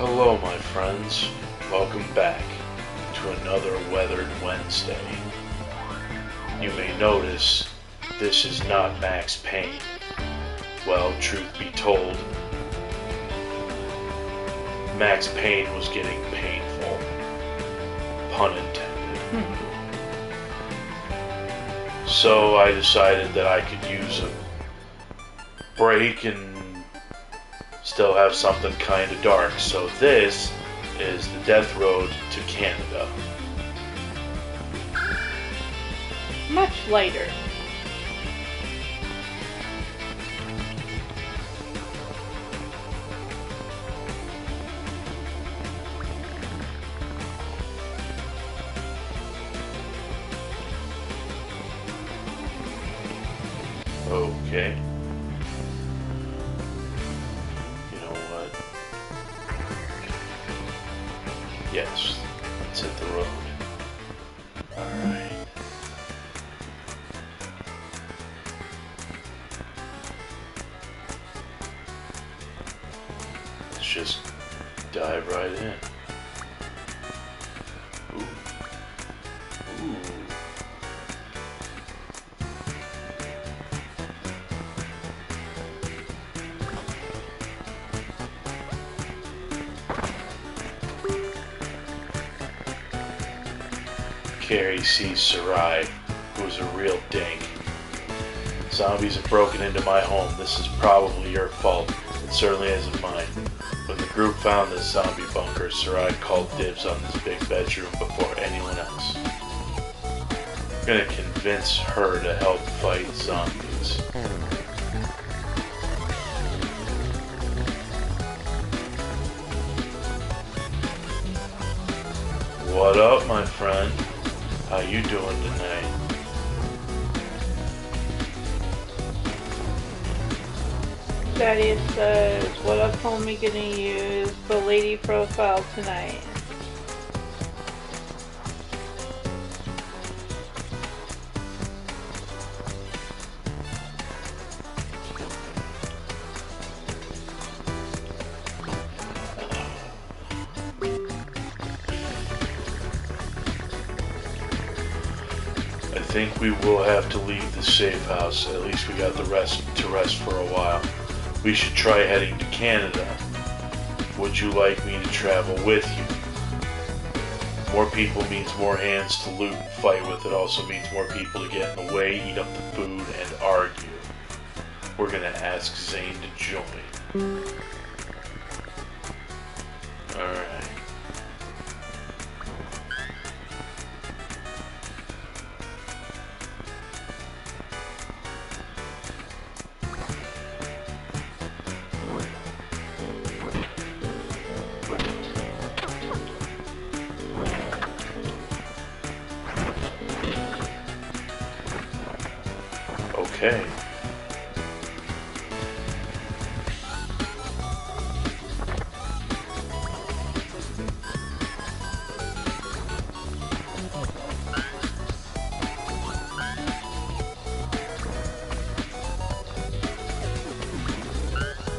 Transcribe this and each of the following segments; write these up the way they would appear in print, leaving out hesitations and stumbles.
Hello, my friends. Welcome back to another Weathered Wednesday. You may notice this is not Max Payne. Well, truth be told, Max Payne was getting painful. Pun intended. So I decided that I could use a break and still have something kind of dark. So this is the Death Road to Canada. Much lighter. Okay. You know what? Yes, let's hit the road. Alright. Let's just dive right in. Ooh. Ooh. Carrie sees Sarai, who is a real dink. Zombies have broken into my home. This is probably your fault. It certainly isn't mine. When the group found this zombie bunker, Sarai called dibs on this big bedroom before anyone else. I'm gonna convince her to help fight zombies. What up, my friend? How you doing tonight? Daddy says, what up, homie, gonna use the lady profile tonight? I think we will have to leave the safe house. At least we got the rest to rest for a while. We should try heading to Canada. Would you like me to travel with you? More people means more hands to loot and fight with. It also means more people to get in the way, eat up the food, and argue. We're gonna ask Zane to join. Alright. Okay.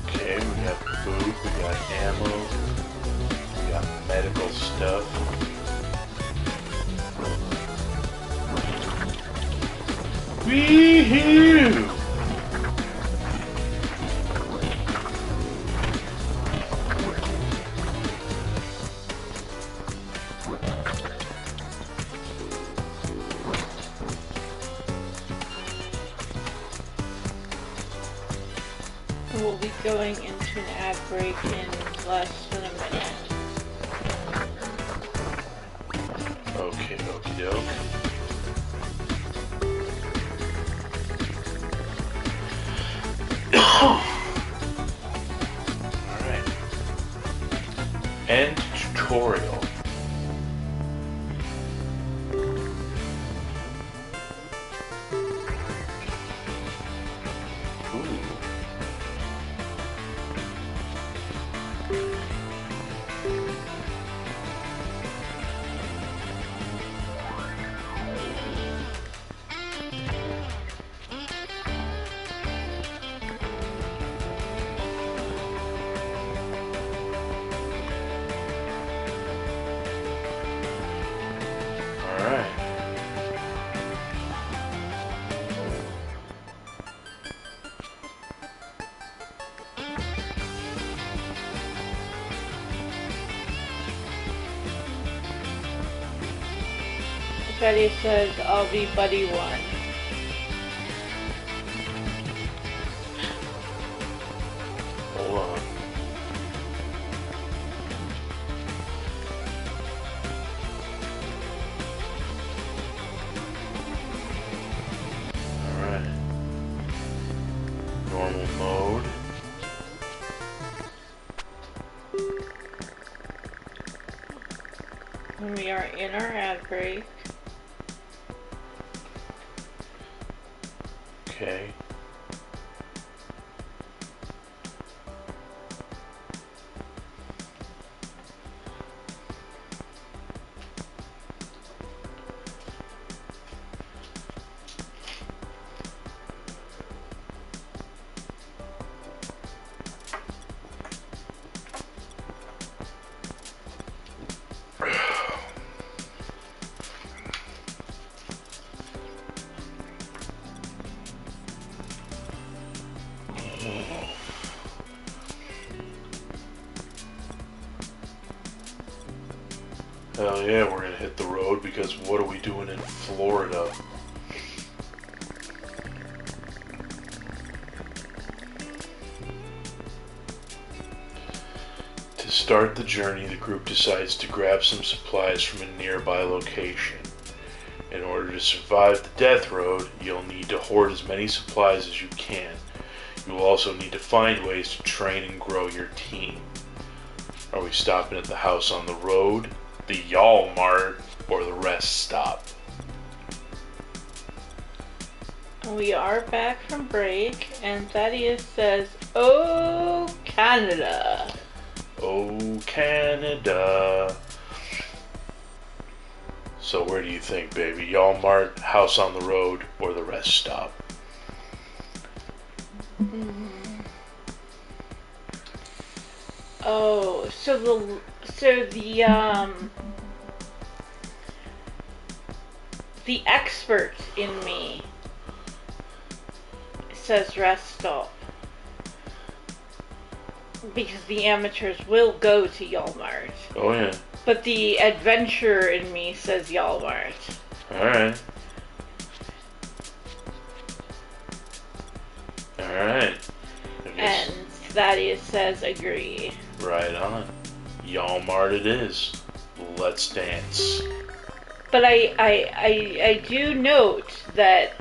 Okay, we got food, we got ammo, we got medical stuff. Wee-hoo! We'll be going into an ad break in less than a minute. Okay, okie doke. Alright. End tutorial. Ooh. Betty says, I'll be buddy one. Hold on. Alright. Normal mode. And we are in our ad break. Okay. Hell yeah, we're gonna hit the road because what are we doing in Florida? To start the journey, the group decides to grab some supplies from a nearby location. In order to survive the death road, you'll need to hoard as many supplies as you can. You will also need to find ways to train and grow your team. Are we stopping at the house on the road, the Y'all Mart, or the rest stop? We are back from break, and Thaddeus says, oh, Canada. Oh, Canada. So where do you think, baby? Y'all Mart, house on the road, or the rest stop? Oh, so the expert in me says rest stop. Because the amateurs will go to Y'all Mart. Oh yeah. But the adventurer in me says Y'all Mart. Alright. Alright. And Thaddeus says agree. Right on. Y'all Mart it is. Let's dance. But I do note that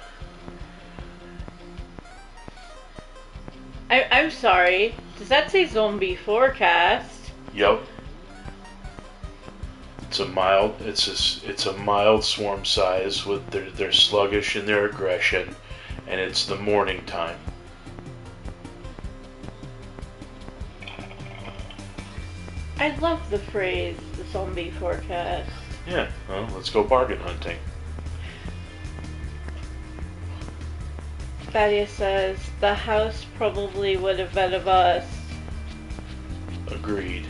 I'm sorry. Does that say zombie forecast? Yep. It's a mild swarm size with they're sluggish in their aggression, and it's the morning time. I love the phrase the zombie forecast. Yeah, well, let's go bargain hunting. Thaddeus says the house probably would have been of us. Agreed.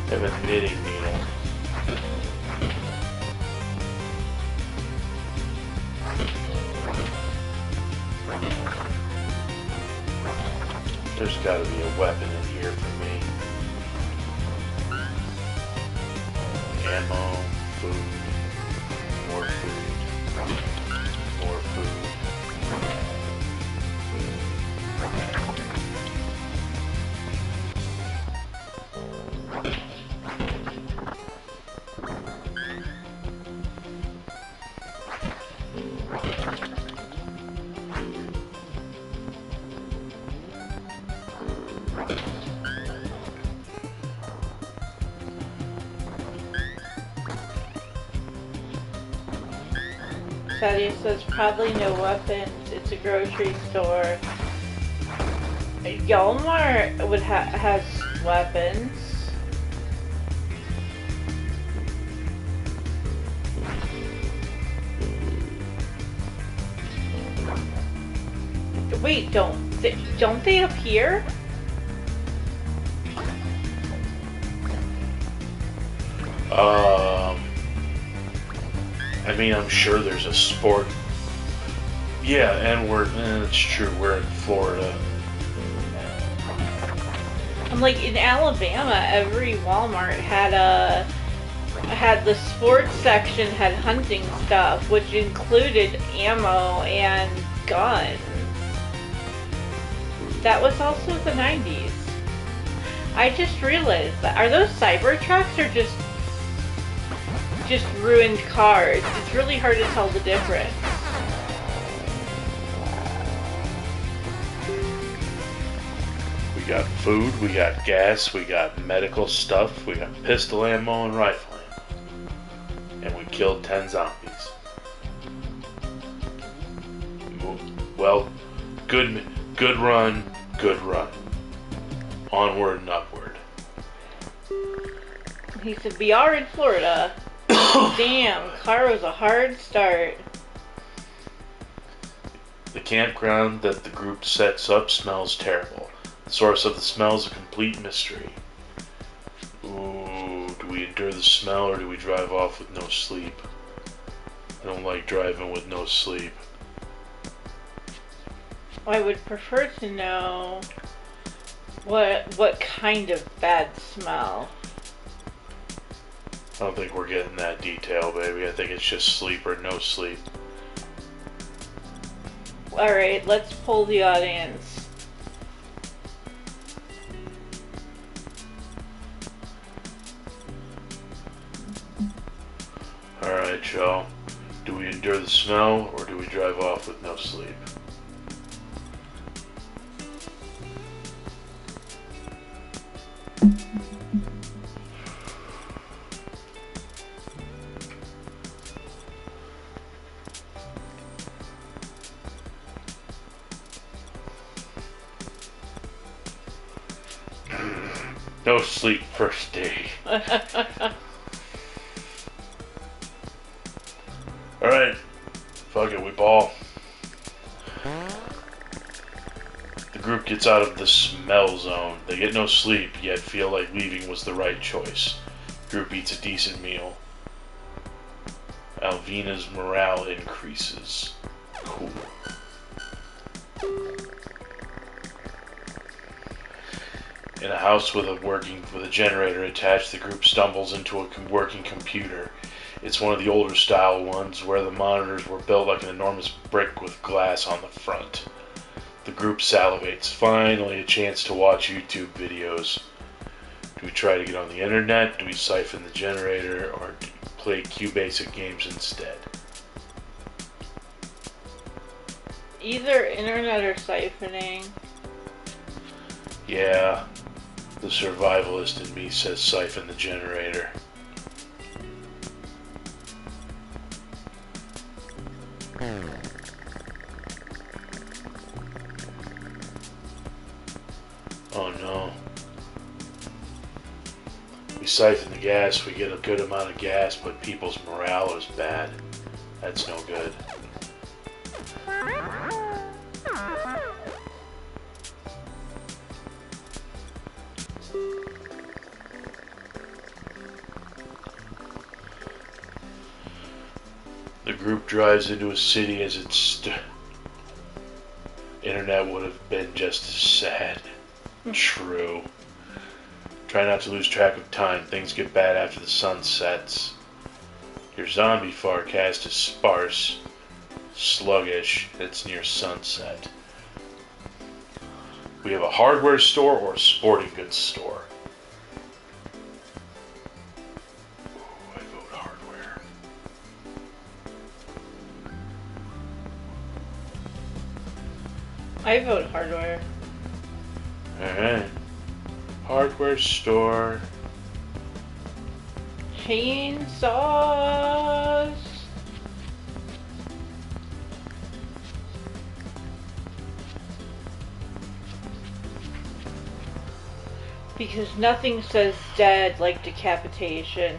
I have a knitting needle. There's gotta be a weapon in here for me. Ammo, food, more food, more food. Thaddeus says probably no weapons. It's a grocery store. Y'all Mart would has weapons. Wait, don't they appear? I mean, I'm sure there's a sport. Yeah, and it's true, we're in Florida. I'm like, in Alabama, every Walmart had the sports section had hunting stuff, which included ammo and guns. That was also the 90s. I just realized that. Are those Cybertrucks or just ruined cars? It's really hard to tell the difference. We got food, we got gas, we got medical stuff, we got pistol ammo and rifle ammo. And we killed 10 zombies. Well, good run, good run. Onward and upward. He said, we are in Florida. Damn, car was a hard start. The campground that the group sets up smells terrible. The source of the smell is a complete mystery. Ooh, do we endure the smell or do we drive off with no sleep? I don't like driving with no sleep. I would prefer to know what kind of bad smell. I don't think we're getting that detail, baby. I think it's just sleep or no sleep. Alright, let's poll the audience. Alright, y'all. Do we endure the smell or do we drive off with no sleep? No sleep first day. Alright. Fuck it, we ball. The group gets out of the smell zone. They get no sleep, yet feel like leaving was the right choice. Group eats a decent meal. Alvina's morale increases. Cool. In a house with a generator attached, the group stumbles into a working computer. It's one of the older style ones where the monitors were built like an enormous brick with glass on the front. The group salivates. Finally, a chance to watch YouTube videos. Do we try to get on the internet? Do we siphon the generator? Or do we play QBasic games instead? Either internet or siphoning. Yeah. The survivalist in me says siphon the generator. Oh no. We siphon the gas, we get a good amount of gas, but people's morale is bad. That's no good. The group drives into a city as its internet would have been just as sad. True. Try not to lose track of time. Things get bad after the sun sets. Your zombie forecast is sparse, sluggish. It's near sunset. We have a hardware store or a sporting goods store. Ooh, I vote hardware. I vote hardware. Alright. Hardware store. Chainsaws. Because nothing says dead like decapitation.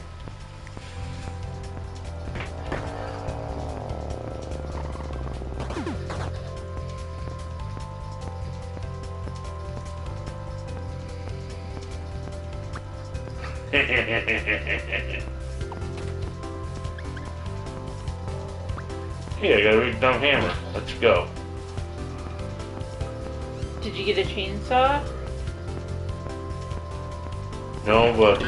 Yeah, I got a big dumb hammer. Let's go. Did you get a chainsaw? No, but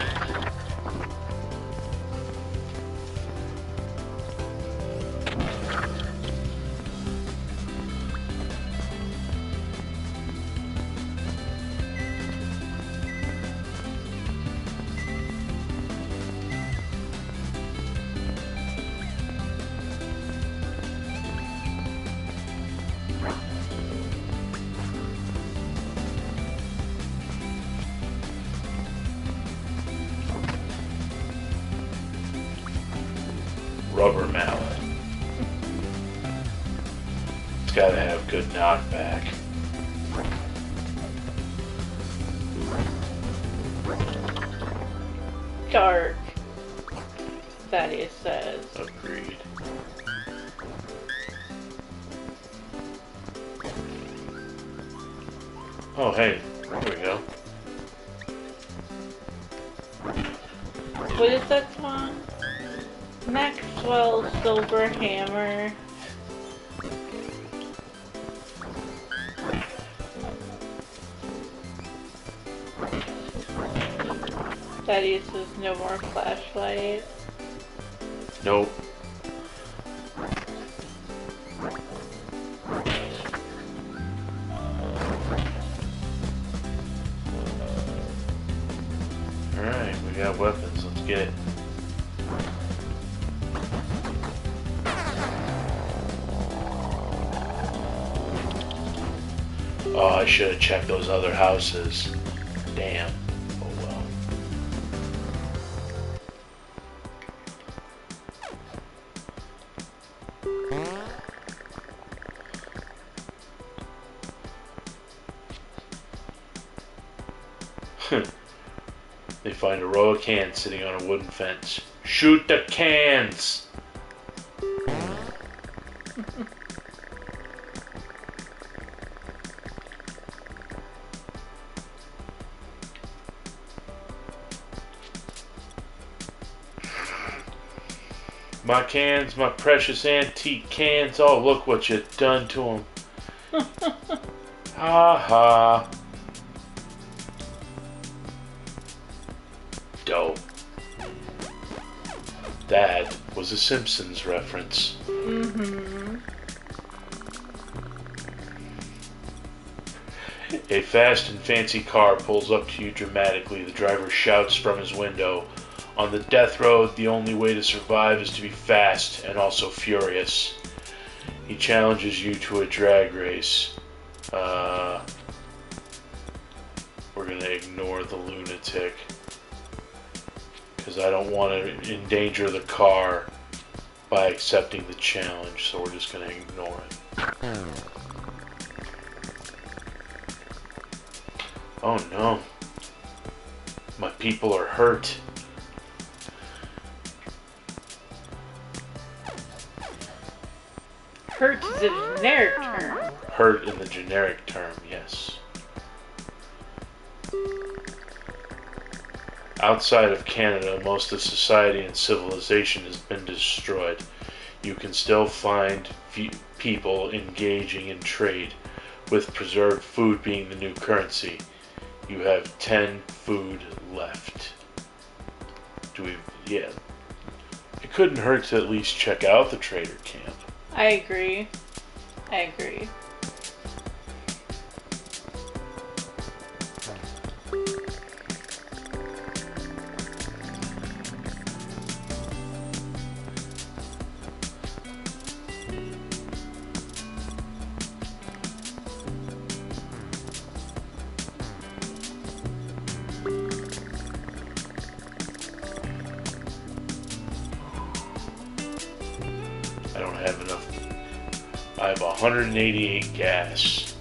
rubber mallet. It's gotta have good knockback. Dark. Thaddeus says. Agreed. Oh, hey, there we go. What is that song? Maxwell Silver Hammer. Thaddeus says no more flashlight. Nope. Alright, we got weapons. Let's get it. Oh, I should have checked those other houses. Damn. Oh well. They find a row of cans sitting on a wooden fence. Shoot the cans! My cans, my precious antique cans. Oh, look what you done to them. Ha ha. Dope. That was a Simpsons reference. Mm-hmm. A fast and fancy car pulls up to you dramatically. The driver shouts from his window, "On the death road, the only way to survive is to be fast and also furious." He challenges you to a drag race. We're gonna ignore the lunatic, because I don't want to endanger the car by accepting the challenge, so we're just gonna ignore it. Oh no. My people are hurt. Hurt is a generic term. Hurt in the generic term, yes. Outside of Canada, most of society and civilization has been destroyed. You can still find people engaging in trade, with preserved food being the new currency. You have 10 food left. Yeah. It couldn't hurt to at least check out the trader camp. I agree. I agree. I don't have enough. I have 188 gas.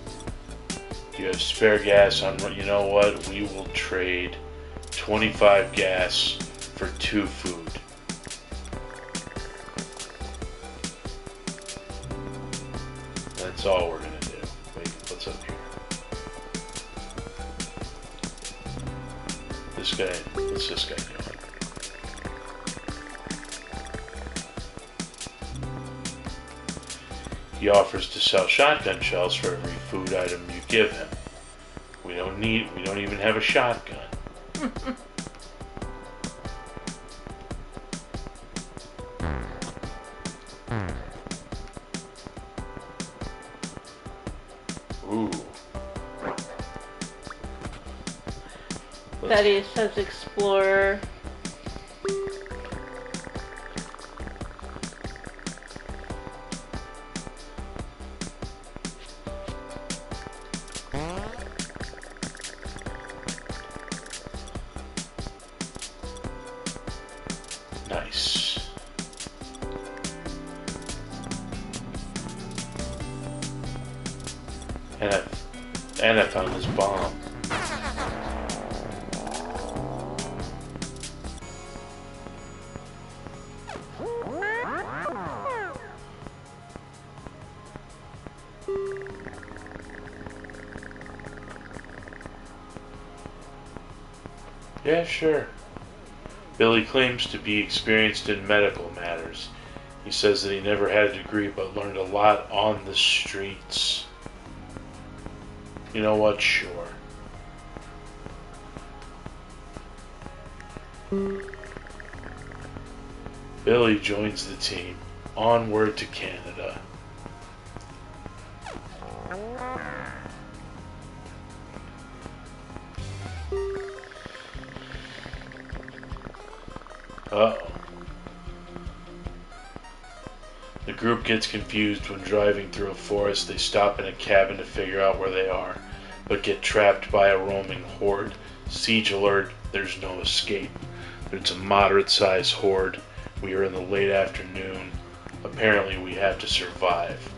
Do you have spare gas? You know what? We will trade 25 gas for 2 food. That's all we're gonna do. Wait, what's up here? This guy. What's this guy doing? He offers to sell shotgun shells for every food item you give him. We don't even have a shotgun. Ooh. Thaddeus says explorer. Nice. And I found this bomb. Yeah, sure. Billy claims to be experienced in medical matters. He says that he never had a degree but learned a lot on the streets. You know what? Sure. Billy joins the team. Onward to Canada. Uh-oh. The group gets confused when driving through a forest. They stop in a cabin to figure out where they are, but get trapped by a roaming horde. Siege alert, there's no escape. It's a moderate-sized horde. We are in the late afternoon. Apparently we have to survive.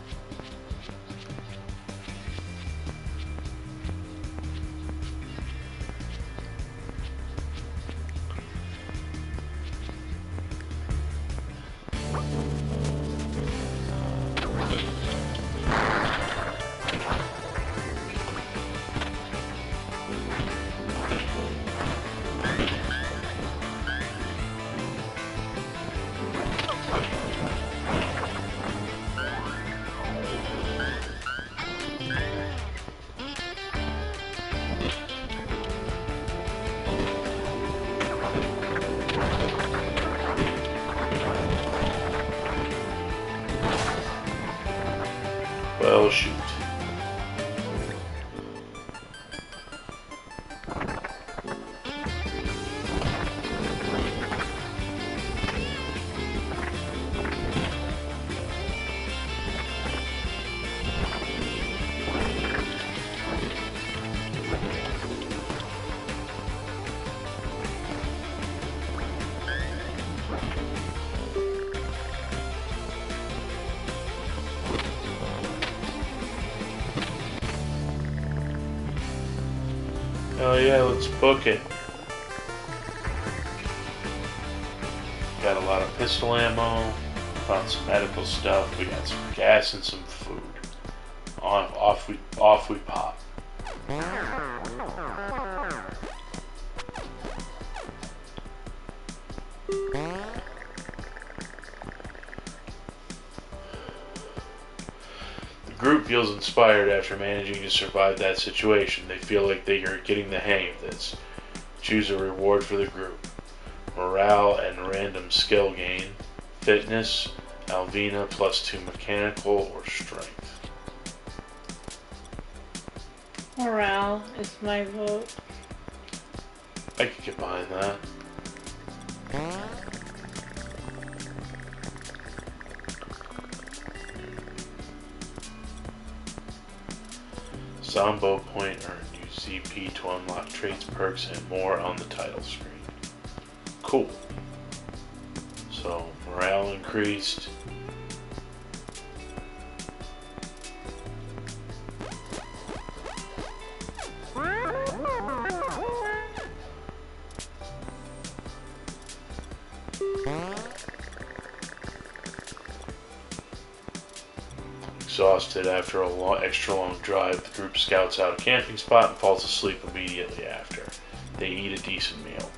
Well, shoot. Oh yeah, let's book it. Got a lot of pistol ammo, found some medical stuff, we got some gas and some food. Off we pop. The group feels inspired after managing to survive that situation. They feel like they are getting the hang of this. Choose a reward for the group. Morale and random skill gain. Fitness, Alvina +2 mechanical or strength. Morale is my vote. I could get behind that. Zombo point earned. Use ZP to unlock traits, perks, and more on the title screen. Cool. So, morale increased. Exhausted after a extra long drive, the group scouts out a camping spot and falls asleep immediately after. They eat a decent meal.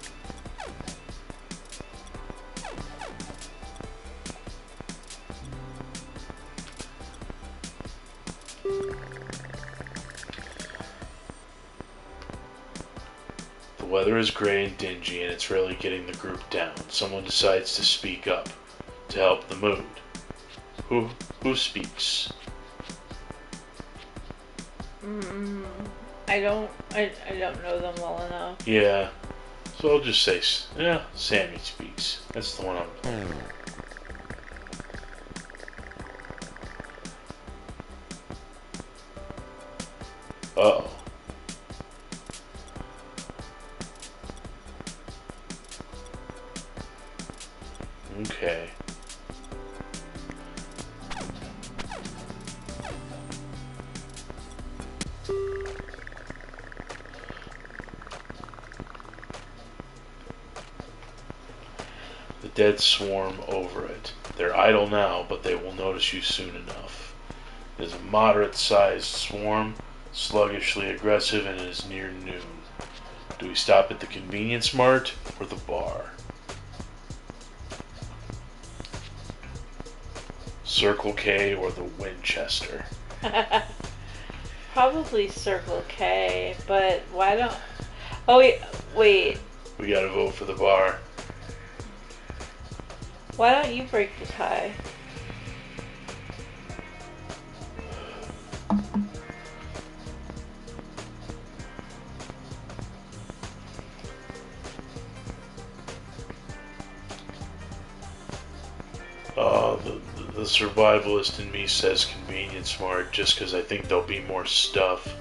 weather is gray and dingy, and it's really getting the group down. Someone decides to speak up to help the mood. Who speaks? I don't know them well enough. Yeah. So I'll just say, yeah, Sammy speaks. That's the one I'm. Uh-oh. Okay. The dead swarm over it. They're idle now, but they will notice you soon enough. It is a moderate-sized swarm, sluggishly aggressive, and it is near noon. Do we stop at the convenience mart or the bar? Circle K or the Winchester? Probably Circle K, but why don't... Oh, wait. We gotta vote for the bar. Why don't you break the tie? The survivalist in me says convenience mart just because I think there'll be more stuff.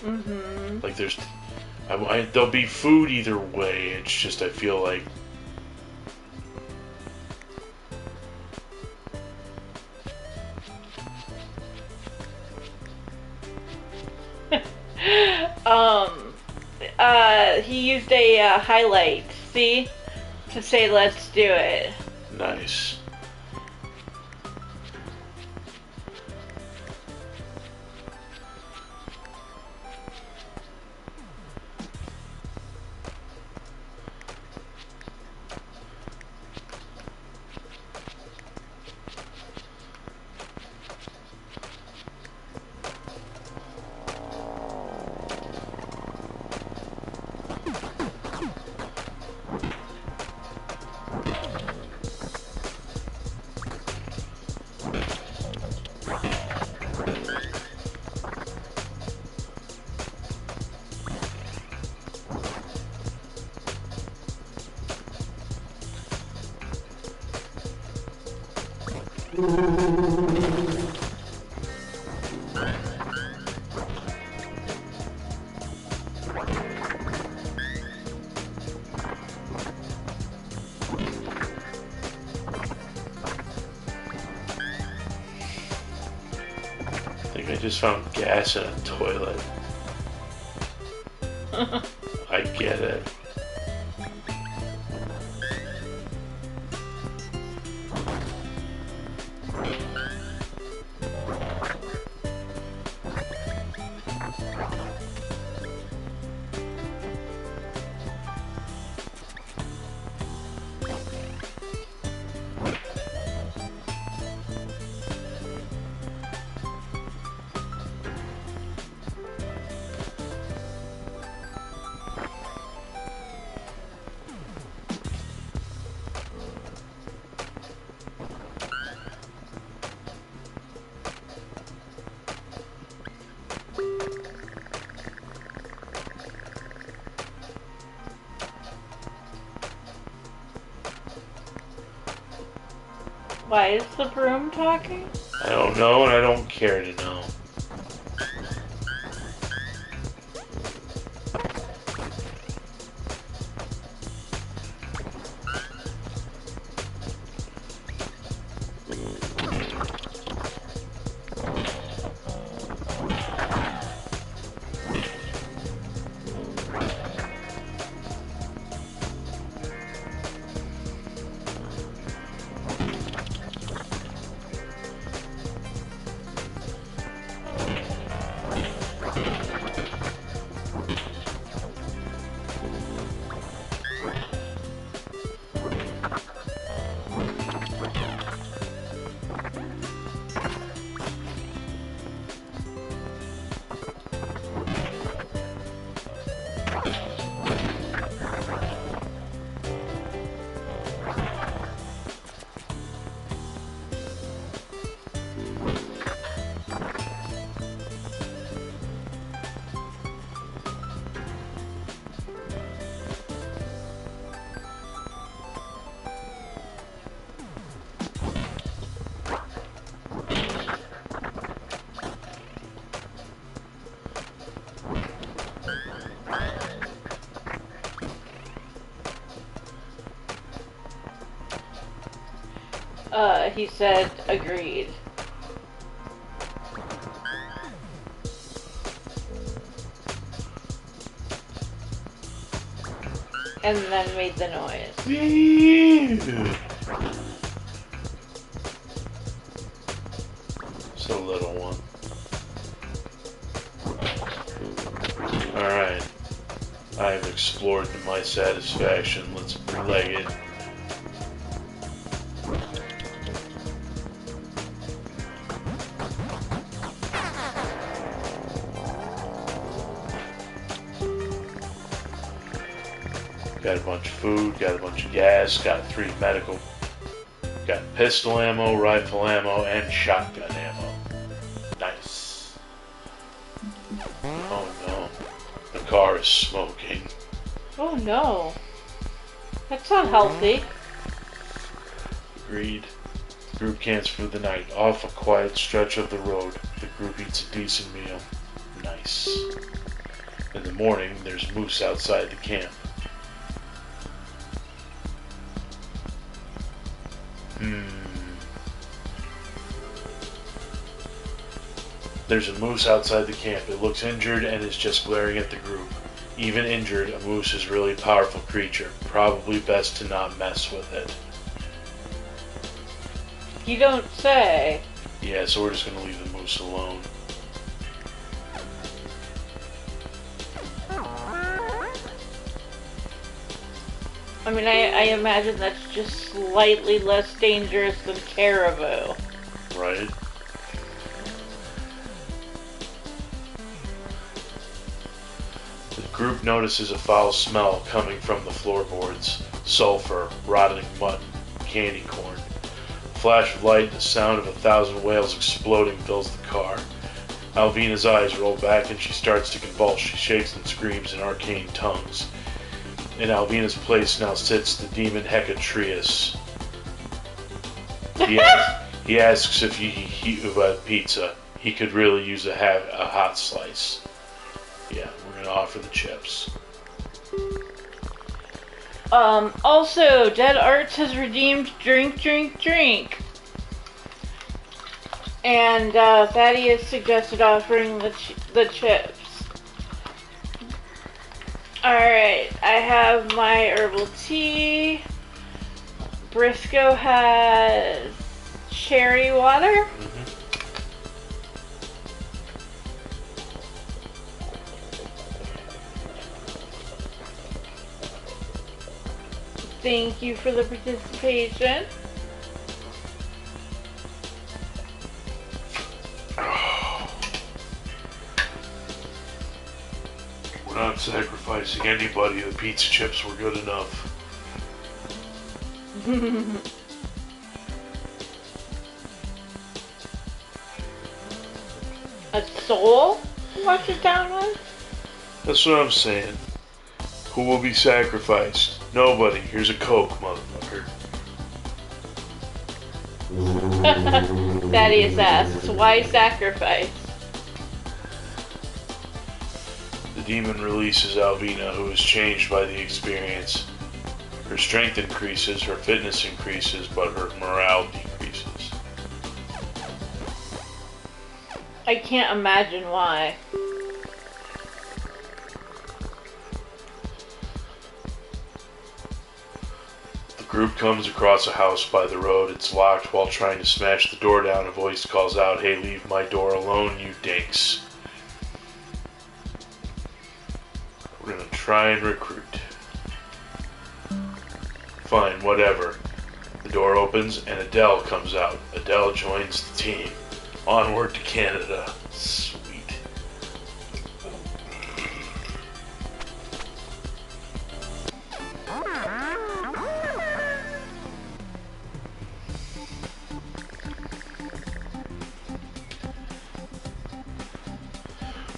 Mm-hmm. Like there'll be food either way. It's just I feel like he used a highlight, see? To say let's do it. nice. I think I just found gas in a toilet. I get it. Why is the broom talking? I don't know, and I don't care to know. he said agreed. And then made the noise. It's a little one. Alright. I have explored to my satisfaction. Let's leg it. Got a bunch of food, got a bunch of gas, got 3 medical, got pistol ammo, rifle ammo, and shotgun ammo. Nice. Oh no, the car is smoking. Oh no. That's not healthy. Agreed. The group camps for the night. Off a quiet stretch of the road, the group eats a decent meal. Nice. In the morning, there's moose outside the camp. There's a moose outside the camp. It looks injured and is just glaring at the group. Even injured, a moose is a really powerful creature. Probably best to not mess with it. You don't say. Yeah, so we're just gonna leave the moose alone. I mean, I imagine that's just slightly less dangerous than caribou. Right? The group notices a foul smell coming from the floorboards. Sulfur, rotting mutton, candy corn. A flash of light and the sound of 1,000 whales exploding fills the car. Alvina's eyes roll back and she starts to convulse. She shakes and screams in arcane tongues. In Alvina's place now sits the demon Hecatrius. He asks if he about pizza. He could really use a hot slice. Yeah, we're gonna offer the chips. Also, Dead Arts has redeemed drink. And Thaddeus suggested offering the chips. Alright, I have my herbal tea. Briscoe has cherry water. Thank you for the participation. We're not sacrificing anybody. The pizza chips were good enough. A soul? Wash it down with? That's what I'm saying. Who will be sacrificed? Nobody. Here's a Coke, motherfucker. Thaddeus asks, why sacrifice? The demon releases Alvina, who is changed by the experience. Her strength increases, her fitness increases, but her morale decreases. I can't imagine why. The group comes across a house by the road. It's locked. While trying to smash the door down, a voice calls out, "Hey, leave my door alone, you dinks." We're gonna try and recruit. Fine, whatever. The door opens and Adele comes out. Adele joins the team. Onward to Canada. Sweet.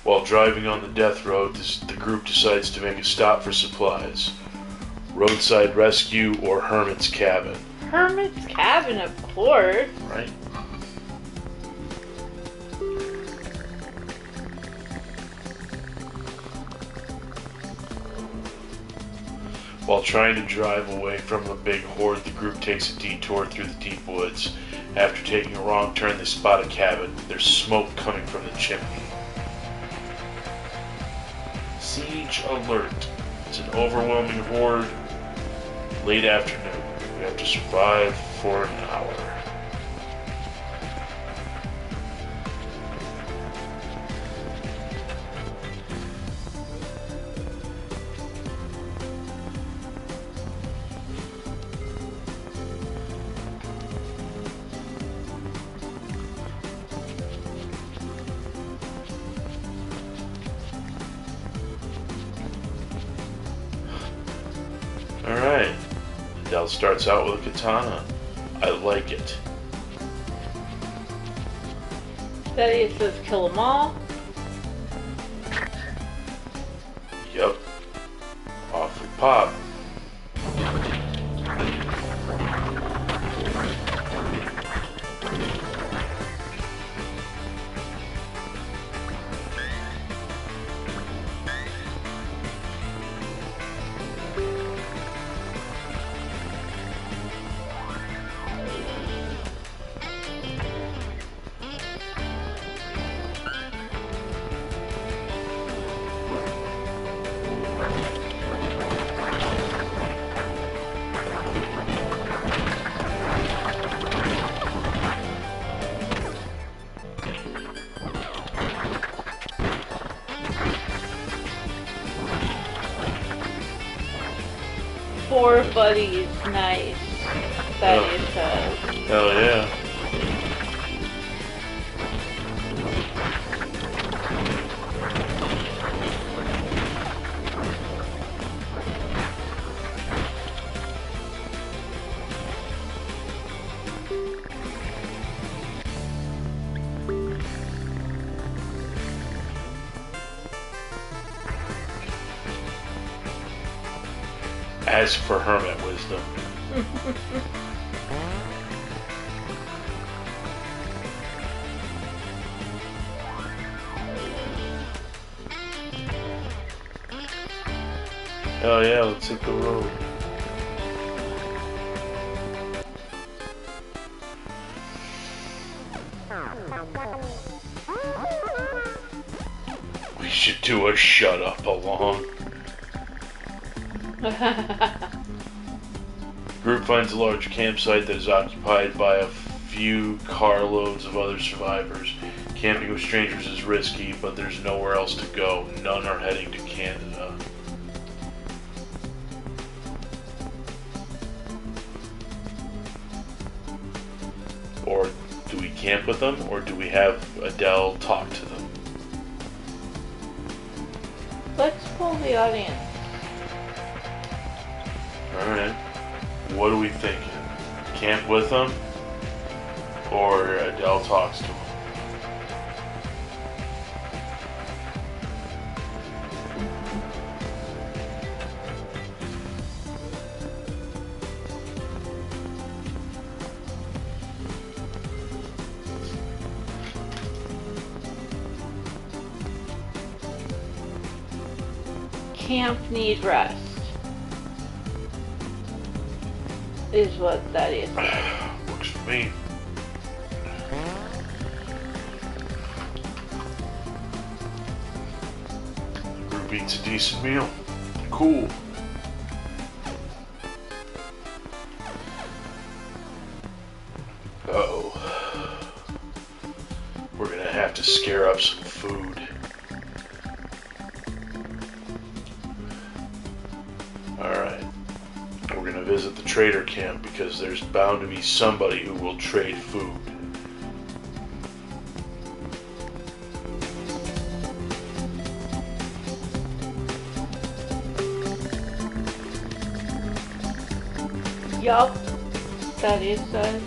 While driving on the death road, the group decides to make a stop for supplies. Roadside rescue or hermit's cabin. Hermit's cabin, of course. Right? While trying to drive away from the big horde, the group takes a detour through the deep woods. After taking a wrong turn, they spot a cabin. There's smoke coming from the chimney. Siege alert. It's an overwhelming horde. Late afternoon. We have to survive for an hour. Alright. Adele starts out with a katana. I like it. Thaddeus says kill them all. Yep. Off we pop. Four buddies, nice. Thaddeus says. Hell yeah. Ask for hermit wisdom. Hell yeah, let's hit the road. We should do a shut up along. Group finds a large campsite that is occupied by a few carloads of other survivors. Camping with strangers is risky, but there's nowhere else to go. None are heading to Canada. Or do we camp with them, or do we have Adele talk to them? Let's pull the audience. Alright. What are we thinking? Camp with them? Or Adele talks to them? Camp need rest. Is what that is. Works for me. The group eats a decent meal. Cool. Uh-oh. We're gonna have to scare up some food. Alright. We're gonna visit the trader camp because there's bound to be somebody who will trade food. Yup. That is us.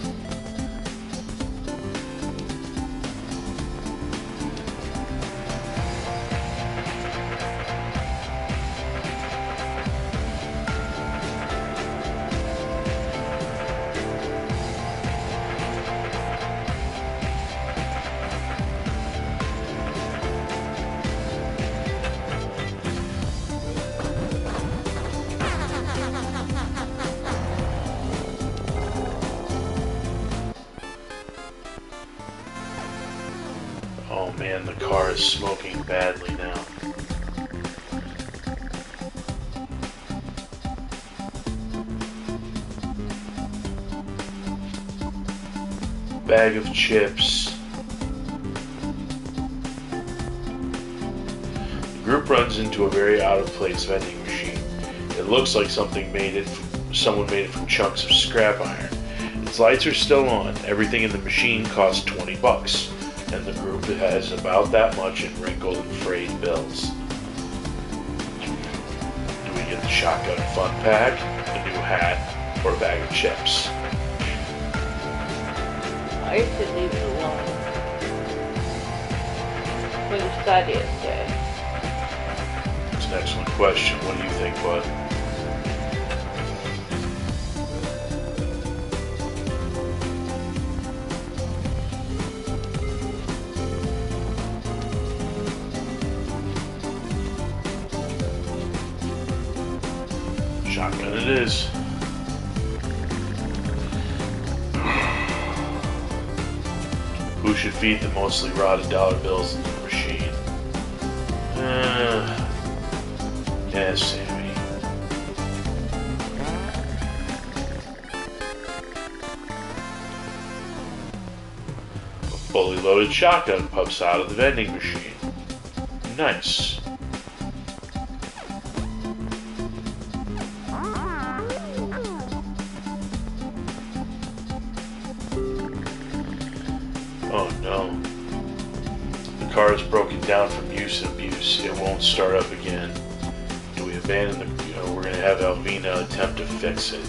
Oh man, the car is smoking badly now. Bag of chips. The group runs into a very out-of-place vending machine. It looks like someone made it from chunks of scrap iron. Its lights are still on. Everything in the machine costs $20, and the group has about that much in wrinkled and frayed bills. Do we get the shotgun fun pack, a new hat, or a bag of chips? I should leave it alone. What does Thaddeus say? It's an excellent question. What do you think, bud? Shotgun it is. Who should feed the mostly rotted dollar bills into the machine? Yeah, Sammy. A fully loaded shotgun pops out of the vending machine. Nice. Oh no. The car is broken down from use and abuse. It won't start up again. Do we abandon the... we're going to have Alvina attempt to fix it.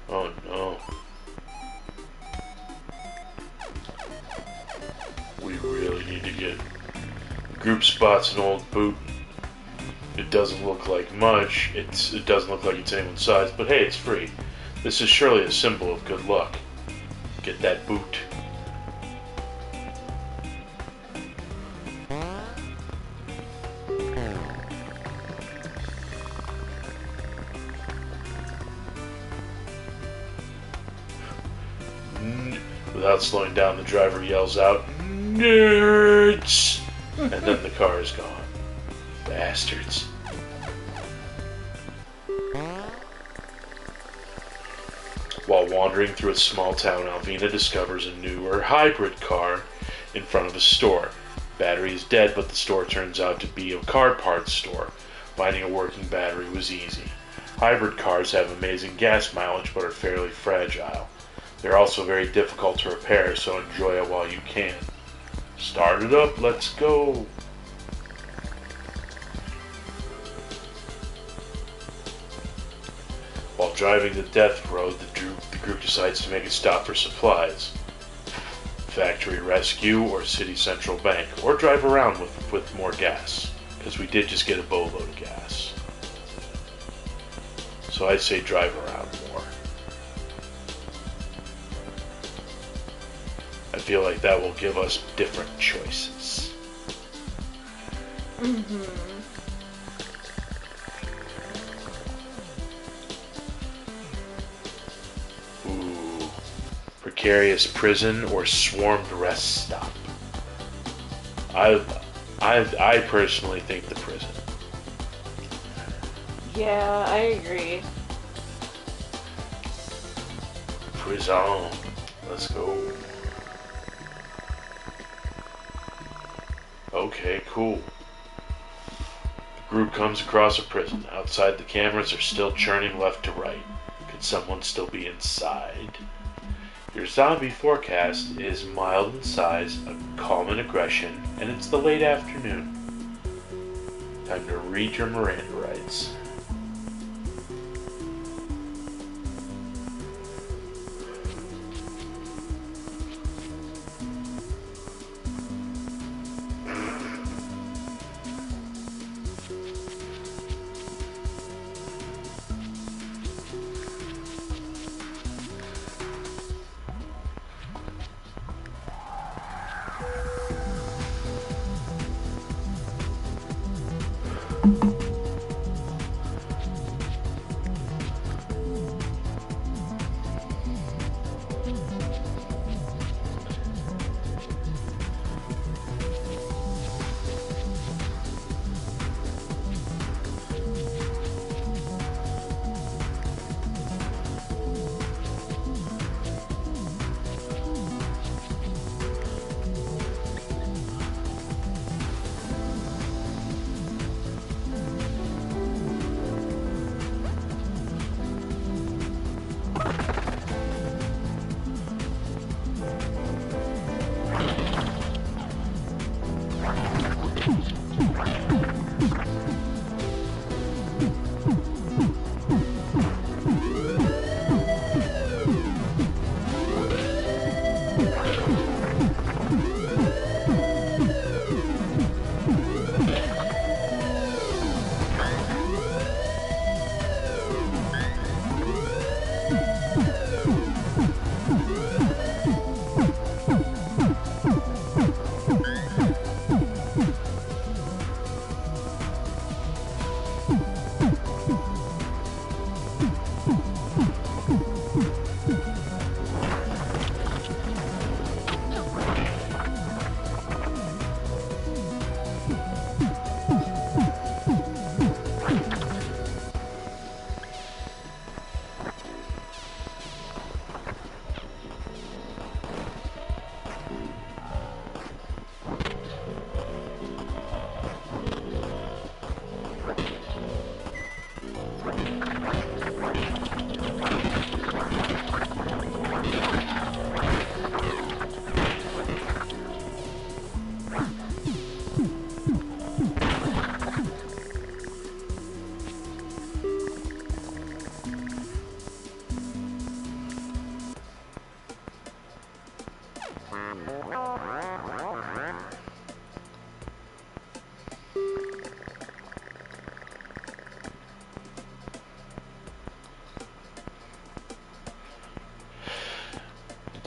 Oh no. We really need to get... The group spots an old boot. It doesn't look like much. It doesn't look like it's anyone's size, but hey, it's free. This is surely a symbol of good luck. Get that boot. Without slowing down, the driver yells out, "Nerds!" And then the car is gone. Bastards. While wandering through a small town, Alvina discovers a newer hybrid car in front of a store. Battery is dead, but the store turns out to be a car parts store. Finding a working battery was easy. Hybrid cars have amazing gas mileage, but are fairly fragile. They're also very difficult to repair, so enjoy it while you can. Start it up, let's go! While driving the death road, the group decides to make a stop for supplies. Factory rescue or city central bank, or drive around with more gas, because we did just get a boatload of gas. So I'd say drive around more. I feel like that will give us different choices. Ooh. Precarious prison or swarmed rest stop. I personally think the prison. Yeah, I agree. Prison. Let's go. Okay, cool. The group comes across a prison. Outside, the cameras are still churning left to right. Could someone still be inside? Your zombie forecast is mild in size, calm in aggression, and it's the late afternoon. Time to read your Miranda rights.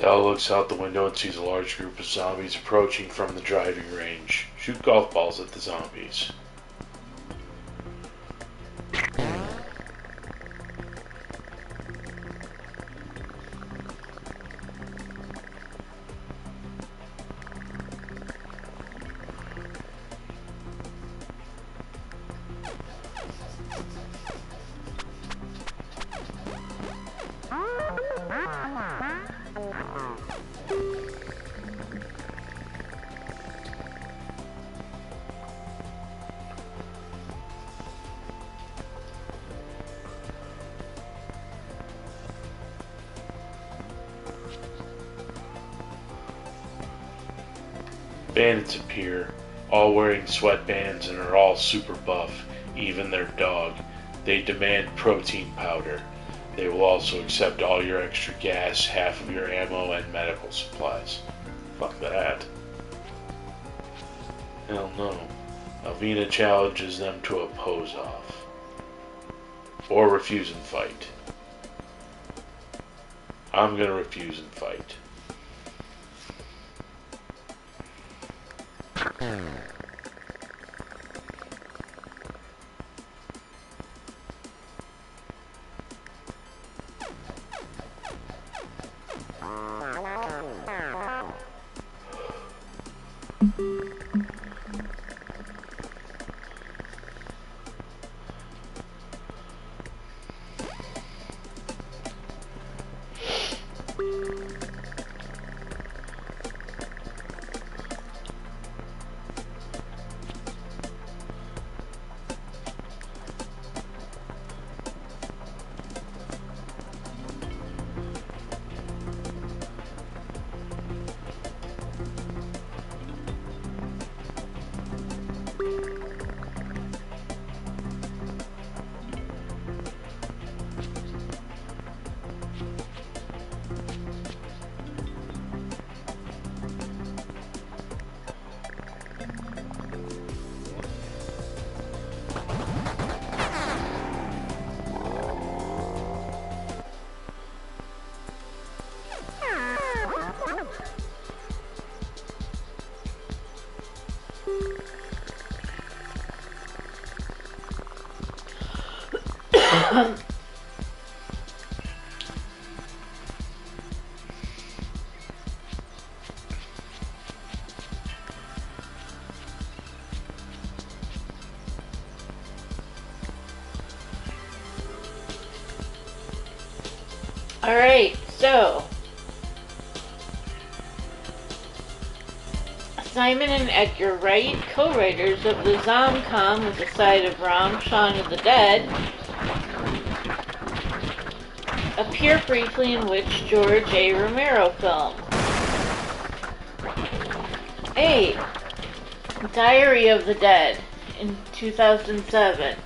Dell looks out the window and sees a large group of zombies approaching from the driving range. Shoot golf balls at the zombies. Bandits appear, all wearing sweatbands and are all super buff, even their dog. They demand protein powder. They will also accept all your extra gas, half of your ammo, and medical supplies. Fuck that. Hell no. Alvina challenges them to a pose-off. Or refuse and fight. I'm gonna refuse and fight. Alright, so Simon and Edgar Wright, co-writers of the Zomcom with the side of Romp, Shaun of the Dead, appear briefly in which George A. Romero film? A. Diary of the Dead in 2007.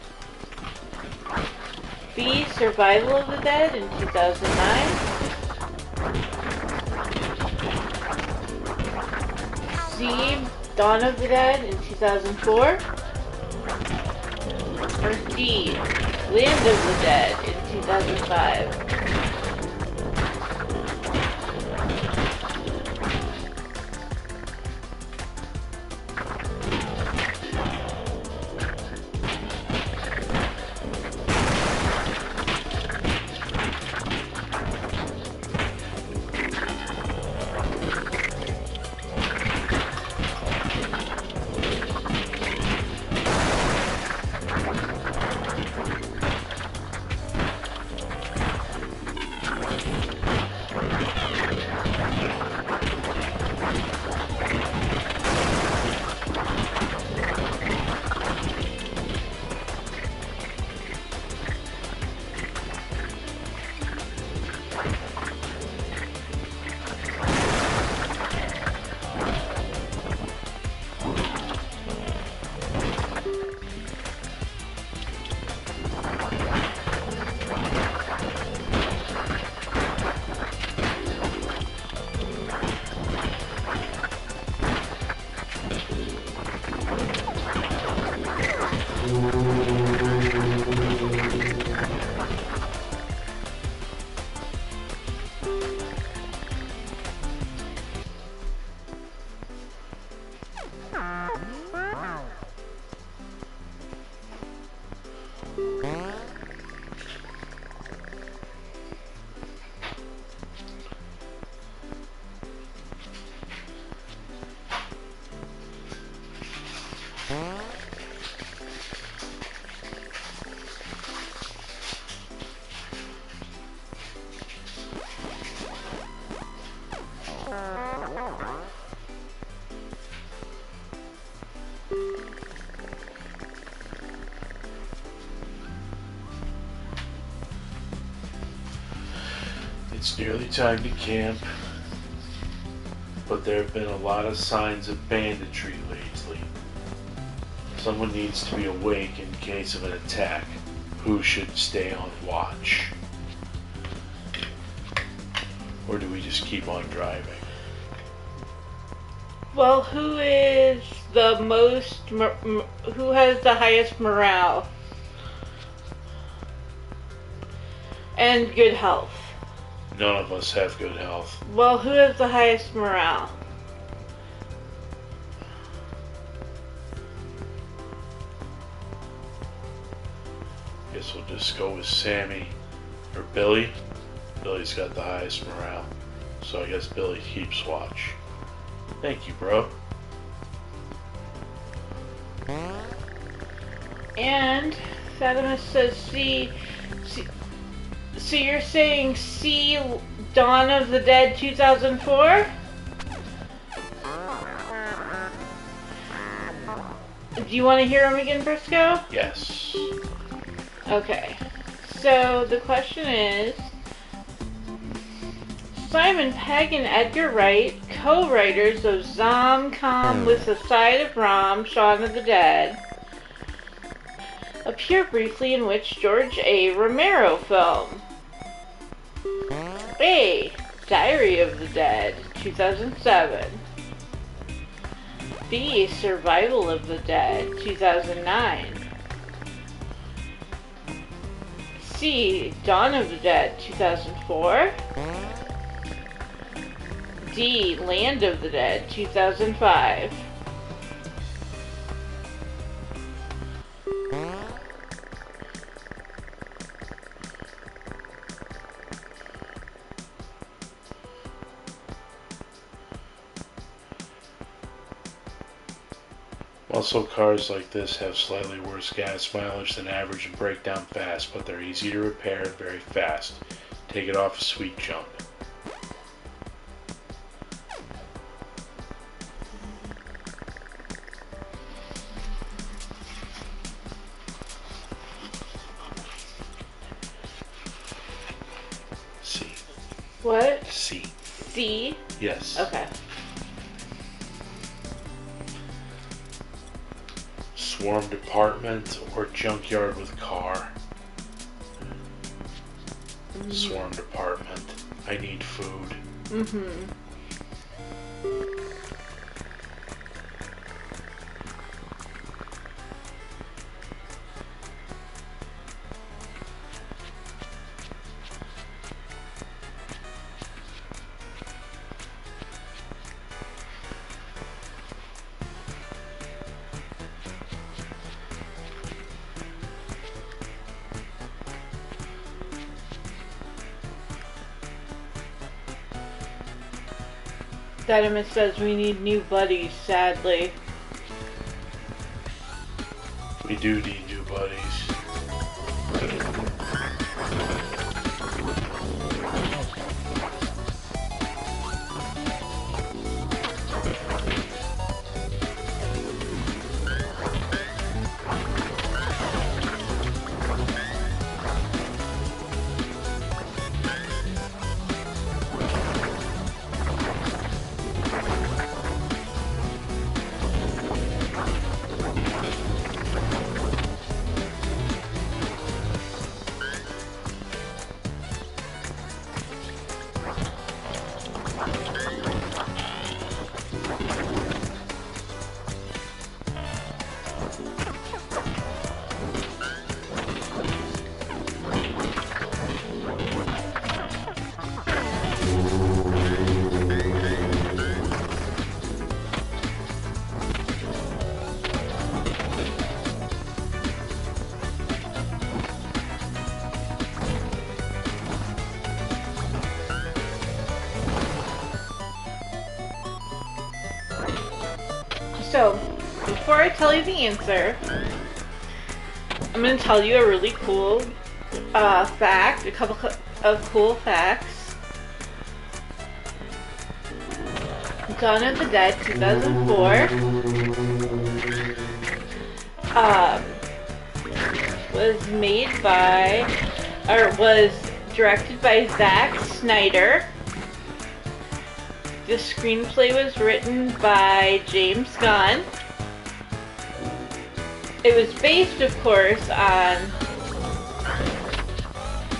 B. Survival of the Dead in 2009. C. Dawn of the Dead in 2004. Or D. Land of the Dead in 2005. It's nearly time to camp, but there have been a lot of signs of banditry lately. Someone needs to be awake in case of an attack. Who should stay on watch? Or do we just keep on driving? Well, who is the most, who has the highest morale? And good health. None of us have good health. Well, who has the highest morale? Guess we'll just go with Sammy or Billy. Billy's got the highest morale, so I guess Billy keeps watch. Thank you, bro. And Fatimus says, so you're saying see Dawn of the Dead 2004? Do you want to hear him again, Briscoe? Yes. Okay. So the question is, Simon Pegg and Edgar Wright, co-writers of Zomcom with the Side of Rom, Shaun of the Dead, appear briefly in which George A. Romero film? A. Diary of the Dead, 2007. B. Survival of the Dead, 2009. C. Dawn of the Dead, 2004. D. Land of the Dead, 2005. Muscle cars like this have slightly worse gas mileage than average and break down fast, but they're easy to repair and very fast. Take it off a sweet jump. C. What? C. C? Yes. Okay. Swarmed apartment or junkyard with car? Swarmed apartment. I need food. Mm-hmm. Didymus says we need new buddies, sadly. We do need new buddies. So, before I tell you the answer, I'm going to tell you a really cool fact, a couple of cool facts. Dawn of the Dead 2004 was made by, or was directed by Zack Snyder. The screenplay was written by James Gunn. It was based, of course, on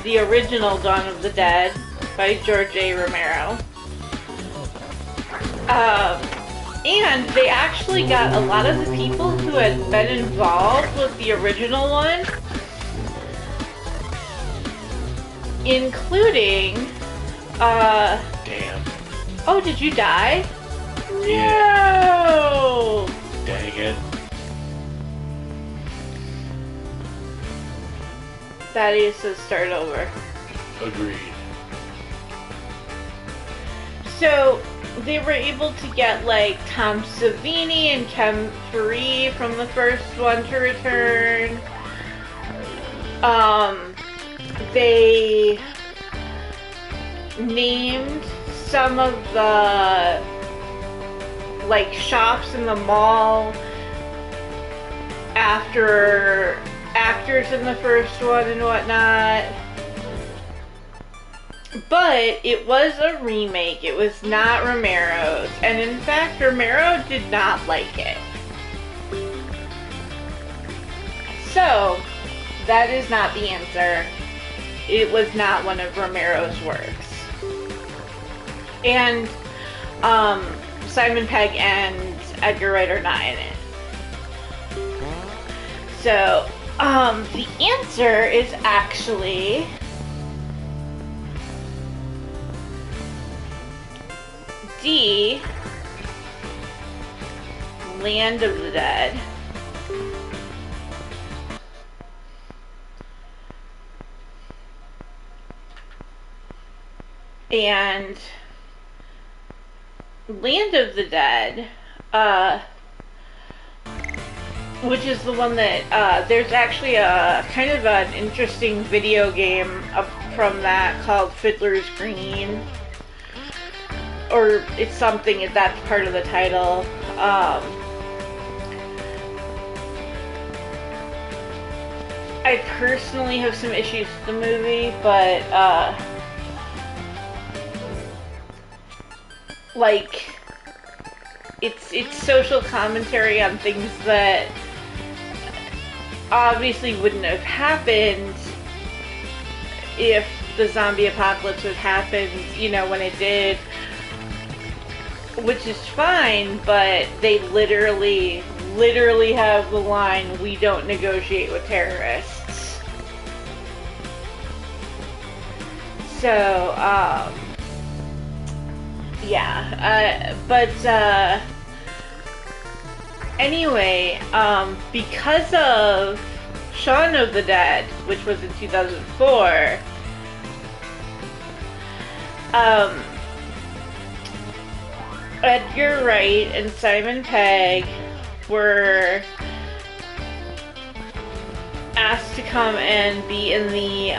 the original Dawn of the Dead by George A. Romero. And they actually got a lot of the people who had been involved with the original one, including, Damn. Oh, did you die? Yeah. No! Dang it. That is to start over. Agreed. So, they were able to get, like, Tom Savini and Ken Faree from the first one to return. They named some of the, like, shops in the mall after actors in the first one and whatnot. But it was a remake. It was not Romero's. And in fact, Romero did not like it. So, that is not the answer. It was not one of Romero's works. And Simon Pegg and Edgar Wright are not in it. So, the answer is actually D, Land of the Dead. And Land of the Dead, which is the one that, there's actually a kind of an interesting video game from that called Fiddler's Green. Or it's something, that's part of the title. I personally have some issues with the movie, but, like, it's social commentary on things that obviously wouldn't have happened if the zombie apocalypse had happened, you know, when it did. Which is fine, but they literally have the line, "We don't negotiate with terrorists." So, yeah, anyway, because of Shaun of the Dead, which was in 2004, Edgar Wright and Simon Pegg were asked to come and be in the,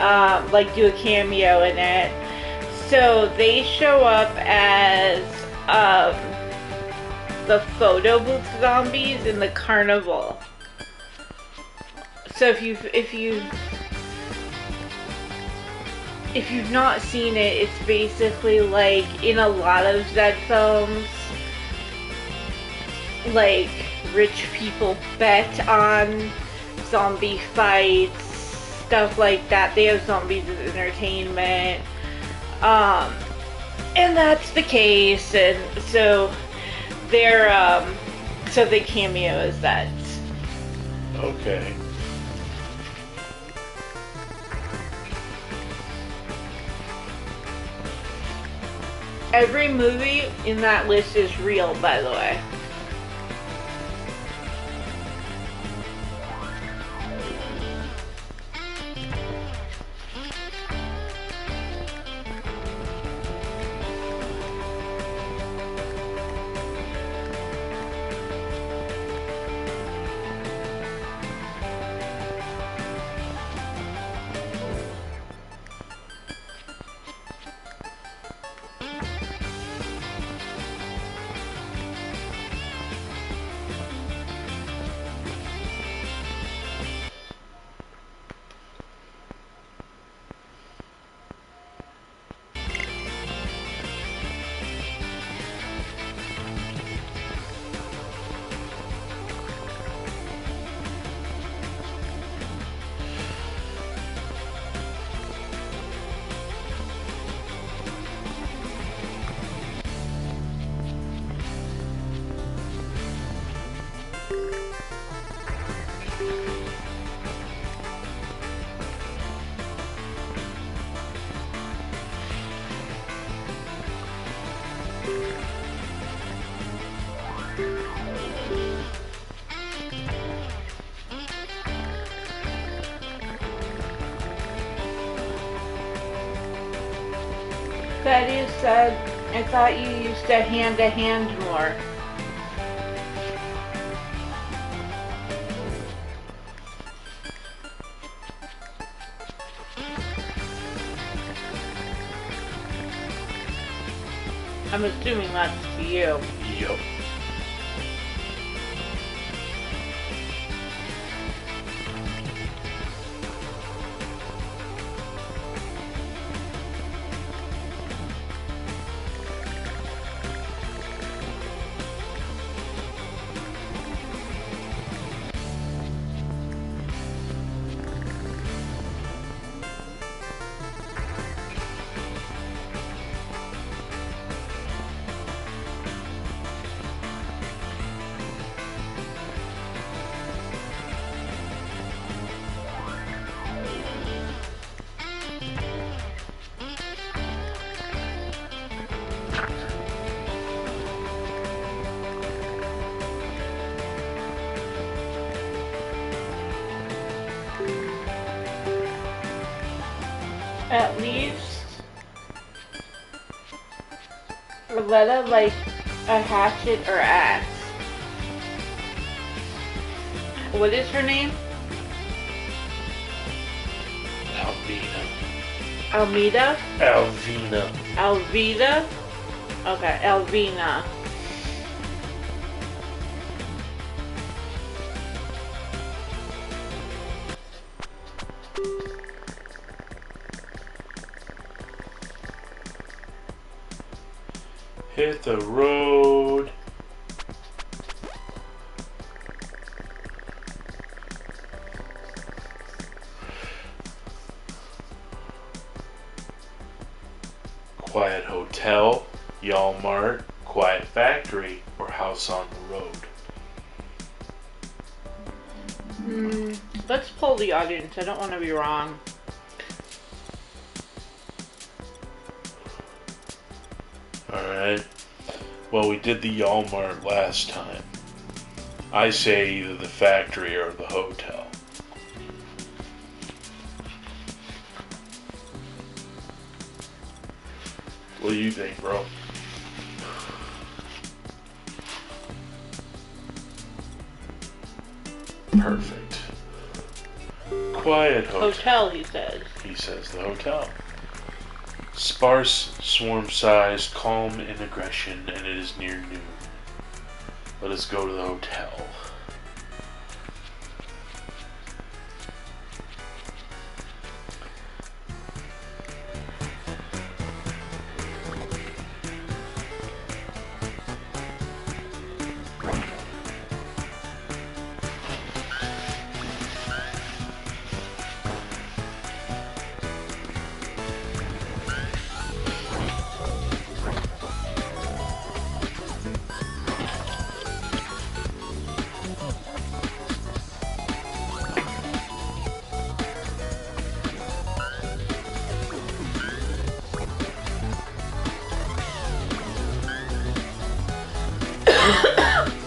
like, do a cameo in it. So they show up as, the photo booth zombies in the carnival. So if you've not seen it, it's basically like in a lot of Zed films, like rich people bet on zombie fights, stuff like that. They have zombies as entertainment. And that's the case, and so they're, so they cameo as that. Okay. Every movie in that list is real, by the way. Thaddeus said, I thought you used to hand more. I'm assuming that's to you. Yup. At least Loretta like a hatchet or axe. What is her name? Alvina. Almeda? Alvina. Alvida? Okay, Alvina. Hit the road. Quiet hotel, Y'all Mart, quiet factory, or house on the road. Let's poll the audience. I don't want to be wrong. Alright. Well, we did the Y'all Mart last time. I say either the factory or the hotel. What do you think, bro? Perfect. Quiet hotel. Hotel, he says. He says the hotel. Sparse, swarm-sized, calm in aggression, and it is near noon. Let us go to the hotel.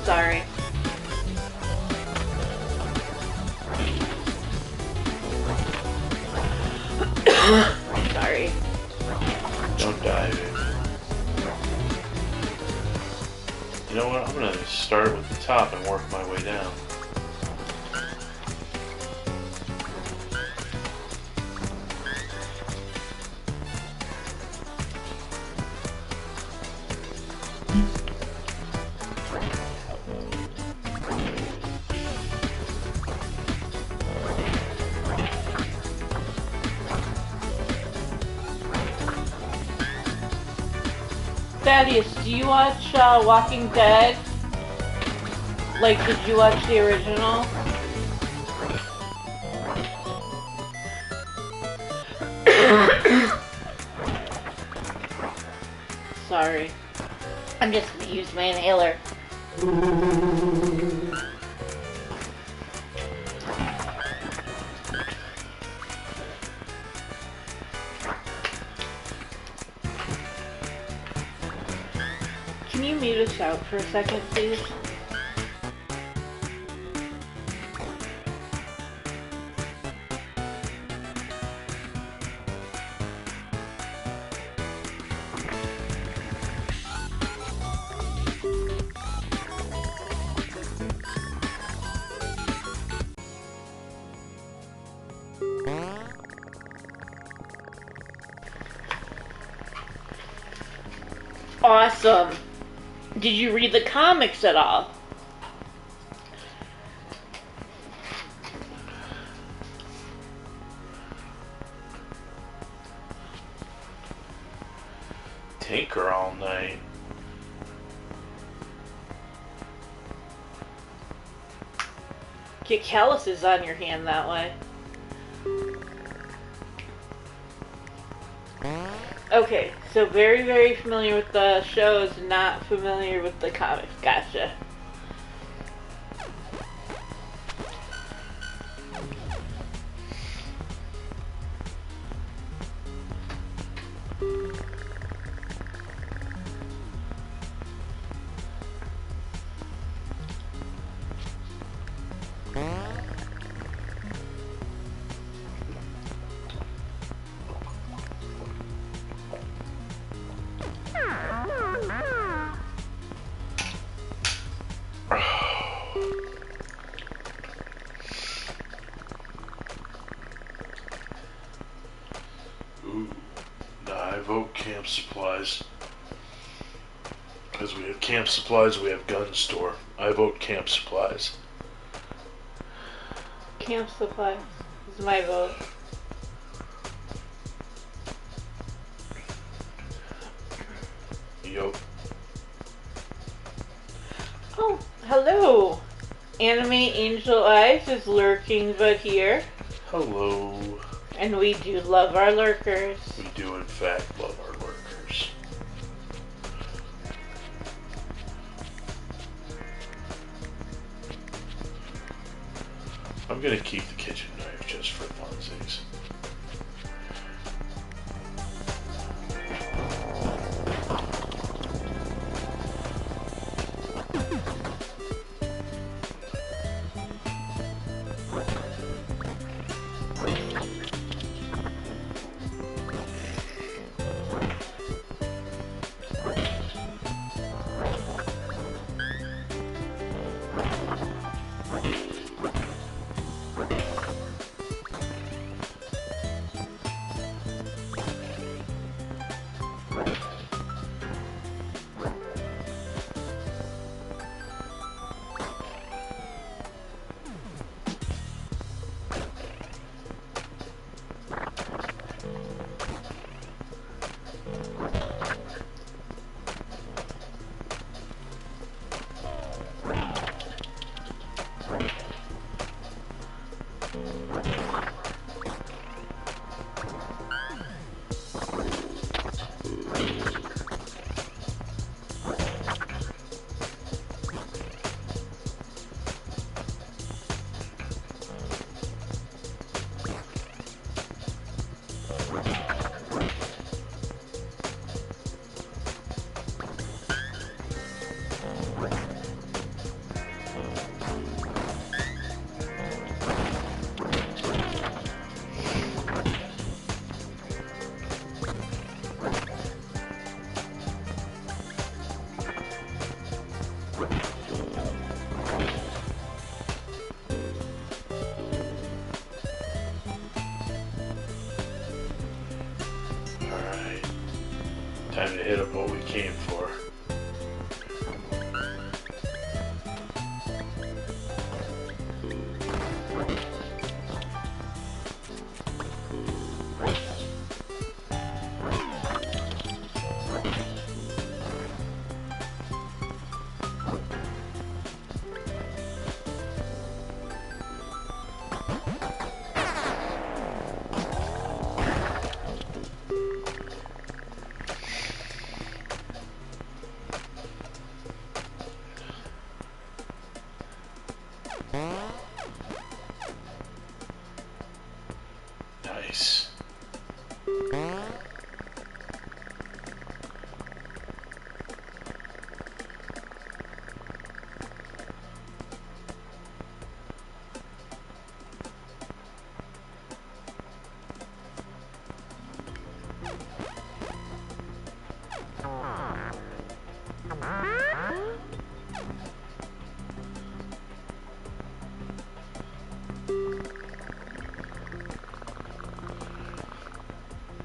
Sorry. Sorry. Don't dive in. You know what? I'm gonna start with the top and work my way down. Thaddeus, do you watch Walking Dead? Like, did you watch the original? Sorry. I'm just gonna use my inhaler. Can you mute us out for a second, please? awesome. Did you read the comics at all? Tinker all night. Get calluses on your hand that way. Okay, so very, very familiar with the shows, not familiar with the comics. Gotcha. Ooh. Nah, I vote camp supplies. Because we have camp supplies, we have gun store. I vote camp supplies. Camp supplies is my vote. Yup. Oh, hello. Anime Angel Eyes is lurking but here. Hello. And we do love our lurkers. We do in fact love our lurkers. I'm gonna keep the kitchen knife just for funsies. Time to hit up what we came for.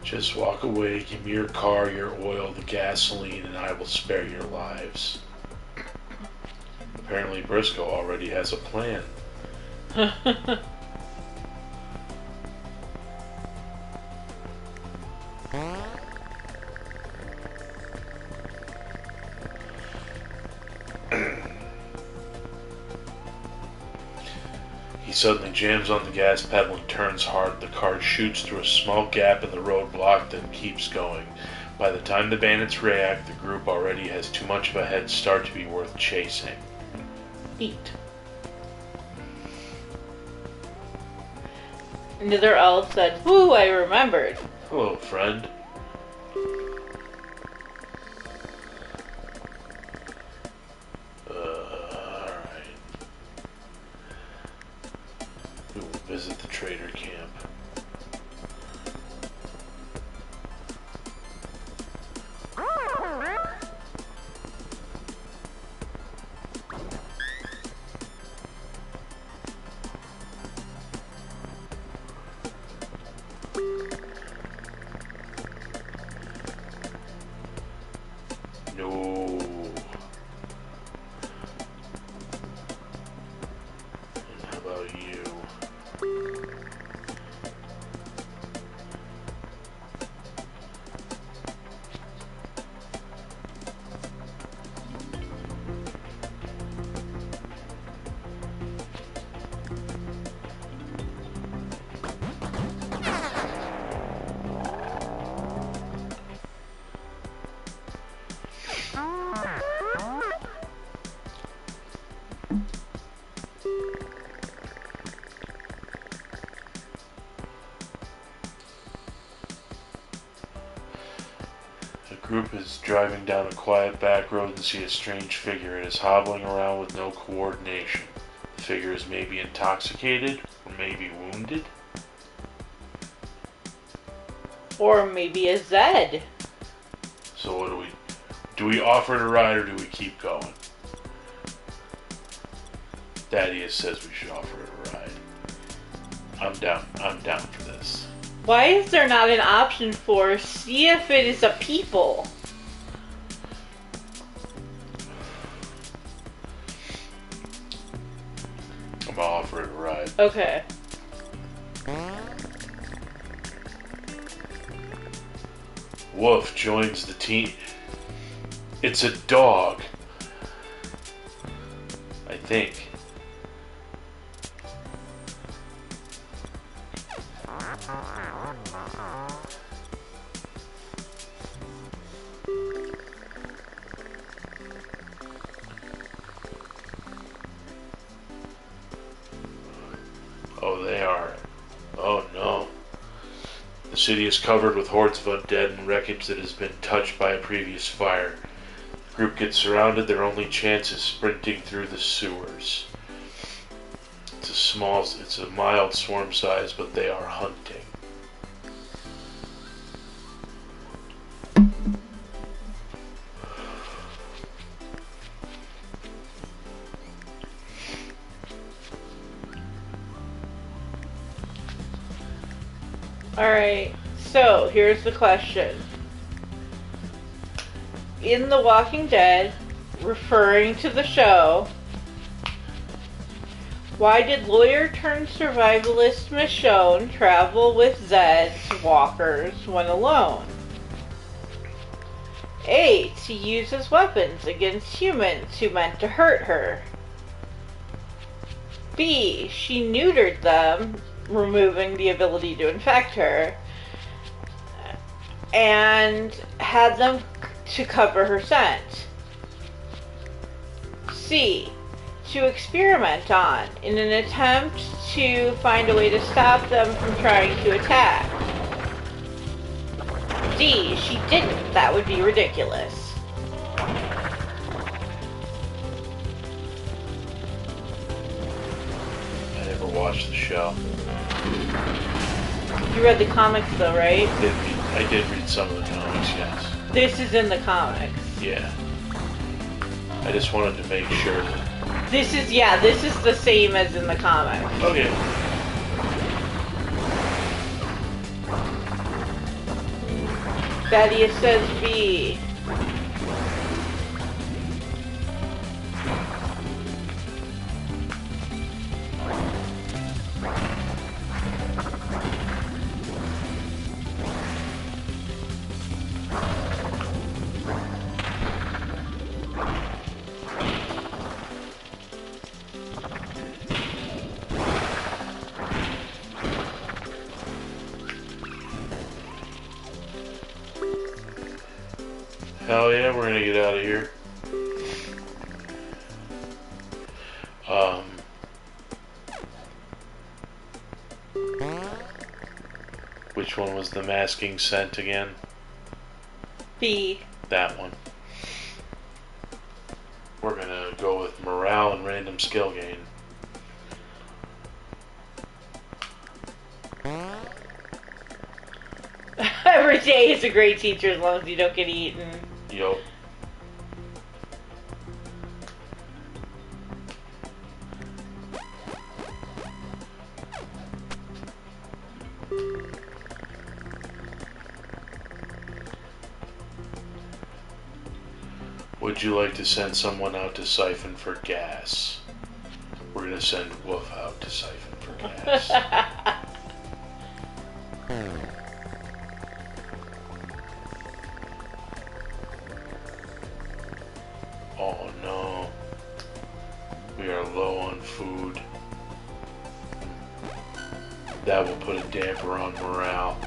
Just walk away, give me your car, your oil, the gasoline, and I will spare your lives. Apparently Briscoe already has a plan. He suddenly jams on the gas pedal and turns hard. The car shoots through a small gap in the roadblock, then keeps going. By the time the bandits react, the group already has too much of a head start to be worth chasing. Eat. Another elf said, "Ooh, I remembered." Hello, friend. Alright. We will visit the trader camp. No. And how about you? The group is driving down a quiet back road and see a strange figure. It is hobbling around with no coordination. The figure is maybe intoxicated or maybe wounded. Or maybe a Zed. So what do we offer it a ride or do we keep going? Thaddeus says we should offer it a ride. I'm down for this. Why is there not an option for see if it is a people? I'm gonna offer it a ride. Okay. Wolf joins the team. It's a dog. I think. Oh, they are. Oh no. The city is covered with hordes of undead and wreckage that has been touched by a previous fire. The group gets surrounded. Their only chance is sprinting through the sewers. It's a mild swarm size, but they are hunting. Alright, so here's the question. In The Walking Dead, referring to the show, why did lawyer turned survivalist Michonne travel with Zed's walkers when alone? A. To use as weapons against humans who meant to hurt her. B. She neutered them, removing the ability to infect her, and had them to cover her scent. C. To experiment on in an attempt to find a way to stop them from trying to attack. D. She didn't. That would be ridiculous. I never watched the show. You read the comics though, right? I did read some of the comics, yes. This is in the comics. Yeah. I just wanted to make sure that... This is the same as in the comics. Okay. Thaddeus says B. Hell yeah, we're gonna get out of here. Which one was the masking scent again? B. That one. We're gonna go with morale and random skill gain. Every day is a great teacher as long as you don't get eaten. Yup. Would you like to send someone out to siphon for gas? We're gonna send Wolf out to siphon for gas. Oh no. We are low on food. That will put a damper on morale.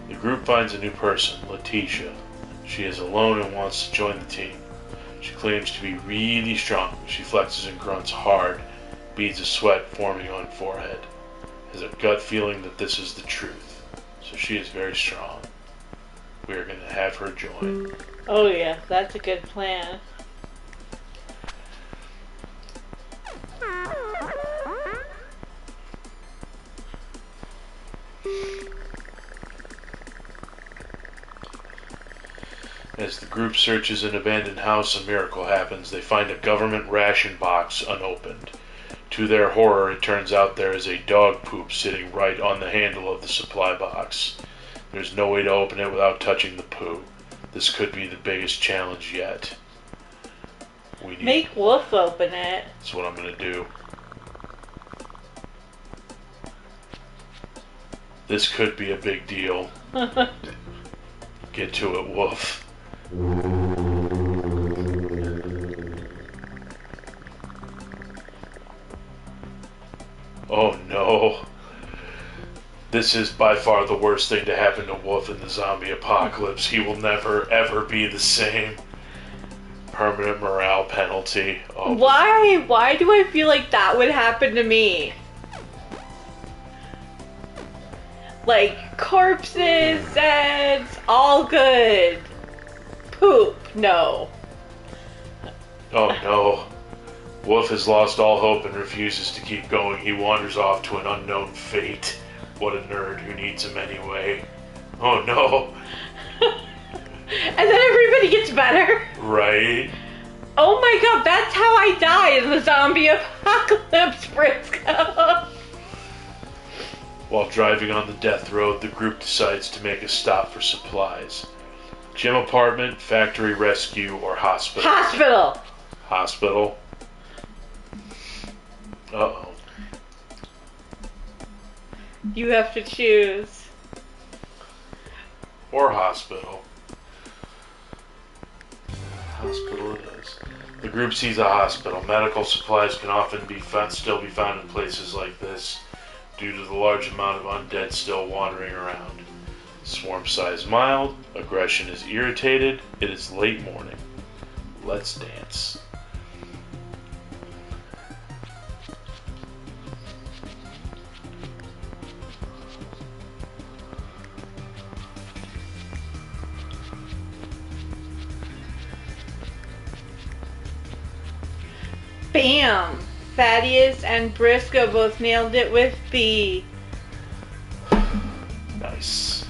The group finds a new person, Letitia. She is alone and wants to join the team. She claims to be really strong. She flexes and grunts hard, beads of sweat forming on forehead. Has a gut feeling that this is the truth. So she is very strong. We are going to have her join. Oh yeah, that's a good plan. As the group searches an abandoned house, a miracle happens. They find a government ration box unopened. To their horror, it turns out there is a dog poop sitting right on the handle of the supply box. There's no way to open it without touching the poo. This could be the biggest challenge yet. Make Wolf open it. That's what I'm going to do. This could be a big deal. Get to it, Wolf. Oh no. This is by far the worst thing to happen to Wolf in the zombie apocalypse. He will never ever be the same. Permanent morale penalty. Oh. Why? Why do I feel like that would happen to me? Like, corpses, deads, all good. Poop, no. Oh no. Wolf has lost all hope and refuses to keep going. He wanders off to an unknown fate. What a nerd, who needs him anyway? Oh no. And then everybody gets better. Right? Oh my god, that's how I die in the zombie apocalypse, Briscoe. While driving on the death road, the group decides to make a stop for supplies. Gym apartment, factory rescue, or hospital? Hospital. Hospital. Uh-oh. You have to choose. Or hospital. Hospital it is. The group sees a hospital. Medical supplies can often still be found in places like this due to the large amount of undead still wandering around. Swarm size mild. Aggression is irritated. It is late morning. Let's dance. Bam! Thaddeus and Briscoe both nailed it with B. Nice.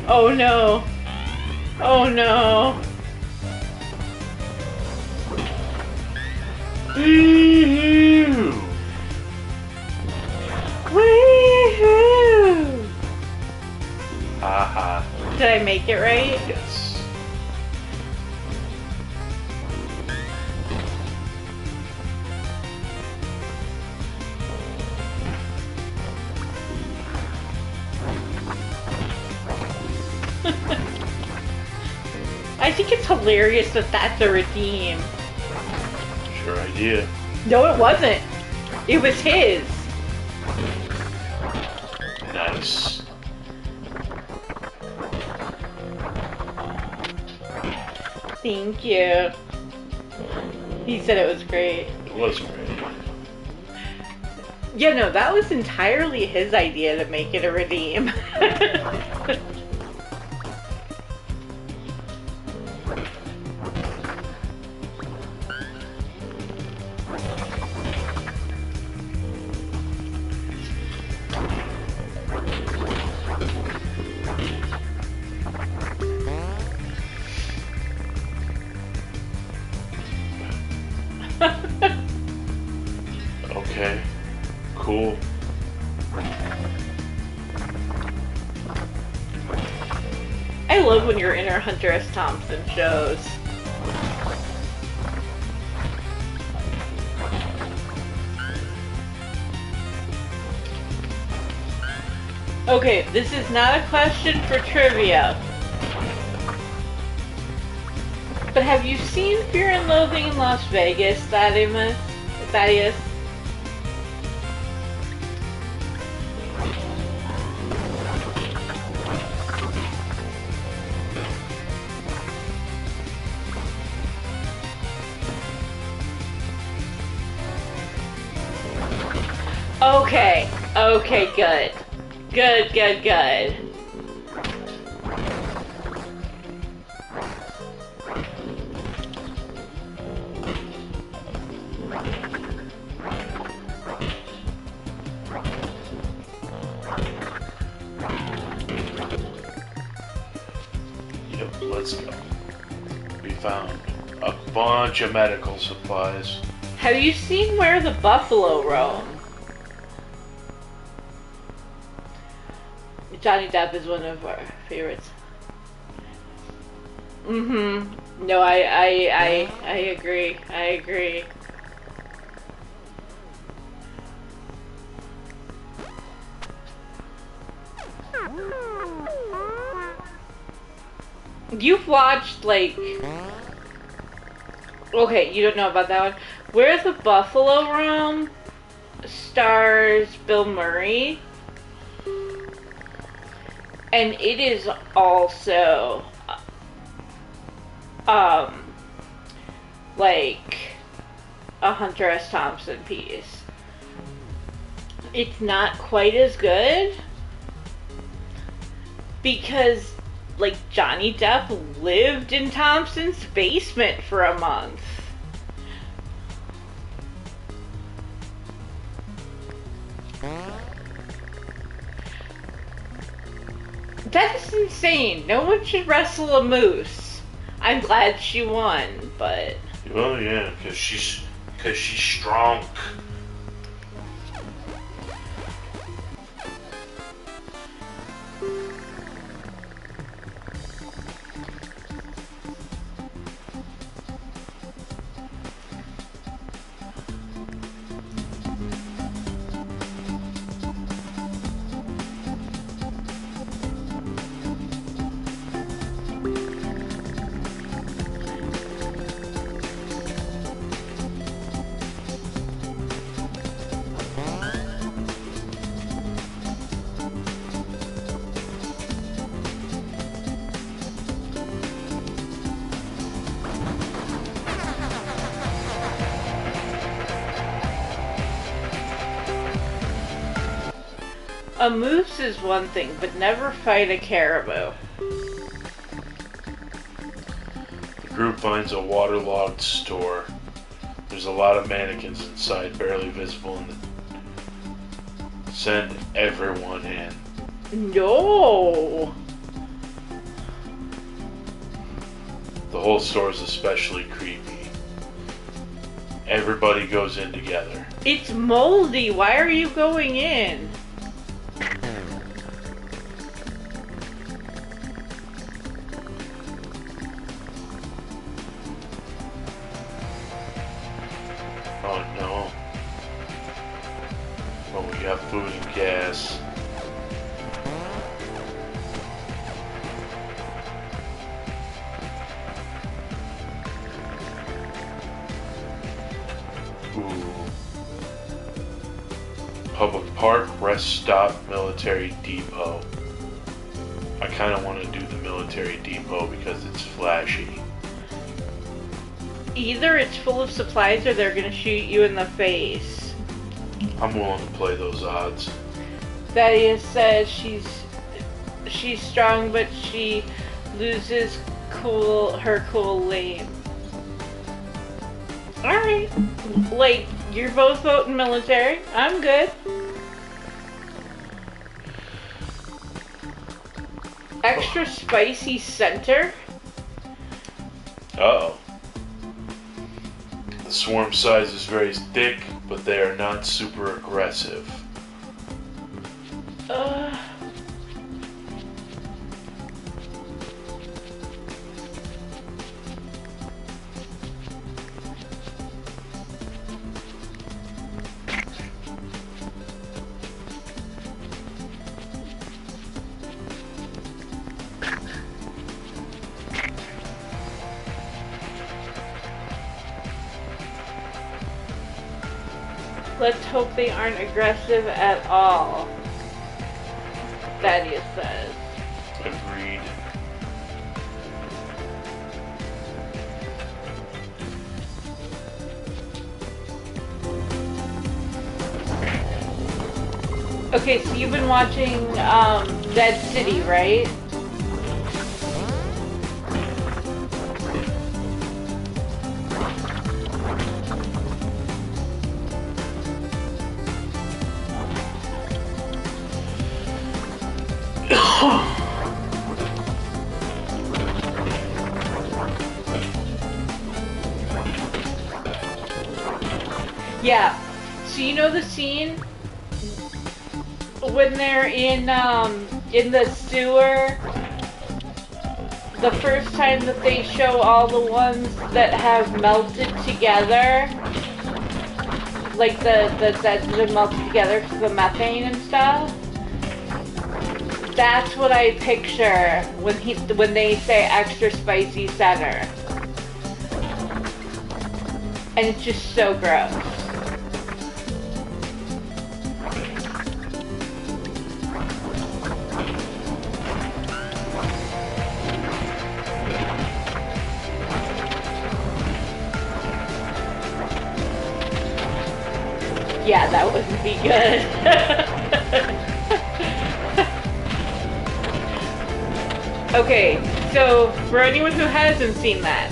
Oh no. Oh no. Woo-hoo! Woohoo! Haha. Did I make it right? Yes. I think it's hilarious that that's a redeem. Sure idea. No, it wasn't. It was his. Nice. Thank you. He said it was great. It was great. Yeah, no, that was entirely his idea to make it a redeem. Okay. Cool. I love when your inner Hunter S. Thompson shows. Okay, this is not a question for trivia. But have you seen Fear and Loathing in Las Vegas, Thaddeus? Okay. Okay, good. Good. Yep, let's go. We found a bunch of medical supplies. Have you seen Where the Buffalo Roam? Johnny Depp is one of our favorites. Mm-hmm. No, I agree. I agree. You've watched, like... Okay, you don't know about that one. Where the Buffalo Roam stars Bill Murray. And it is also, like, a Hunter S. Thompson piece. It's not quite as good because, like, Johnny Depp lived in Thompson's basement for a month. That is insane. No one should wrestle a moose. I'm glad she won, but... Well, yeah, because she's strong. A moose is one thing, but never fight a caribou. The group finds a waterlogged store. There's a lot of mannequins inside, barely visible in the... Send everyone in. No! The whole store is especially creepy. Everybody goes in together. It's moldy. Why are you going in? Oh no. Well, we got food and gas. Ooh. Public park, rest stop, military depot. I kind of want to do the military depot because it's flashy. Either it's full of supplies or they're gonna shoot you in the face. I'm willing to play those odds. Thaddeus says she's strong, but she loses her cool lane. Alright. Like, you're both voting military. I'm good. Extra spicy center? Uh-oh. The swarm size is very thick, but they are not super aggressive. Let's hope they aren't aggressive at all. Thaddeus says. Agreed. Okay, so you've been watching Dead City, right? Yeah. So you know the scene when they're in the sewer, the first time that they show all the ones that have melted together, like the melted together because of the methane and stuff. That's what I picture when they say extra spicy center, and it's just so gross. Yeah, that wouldn't be good. Okay, so for anyone who hasn't seen that,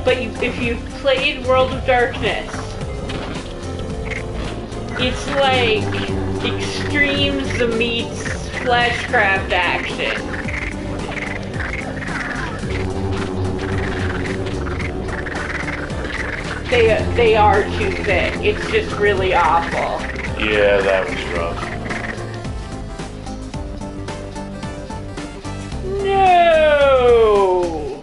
but if you've played World of Darkness, it's like extreme meets fleshcraft action. They are too thick. It's just really awful. Yeah, that was rough. No!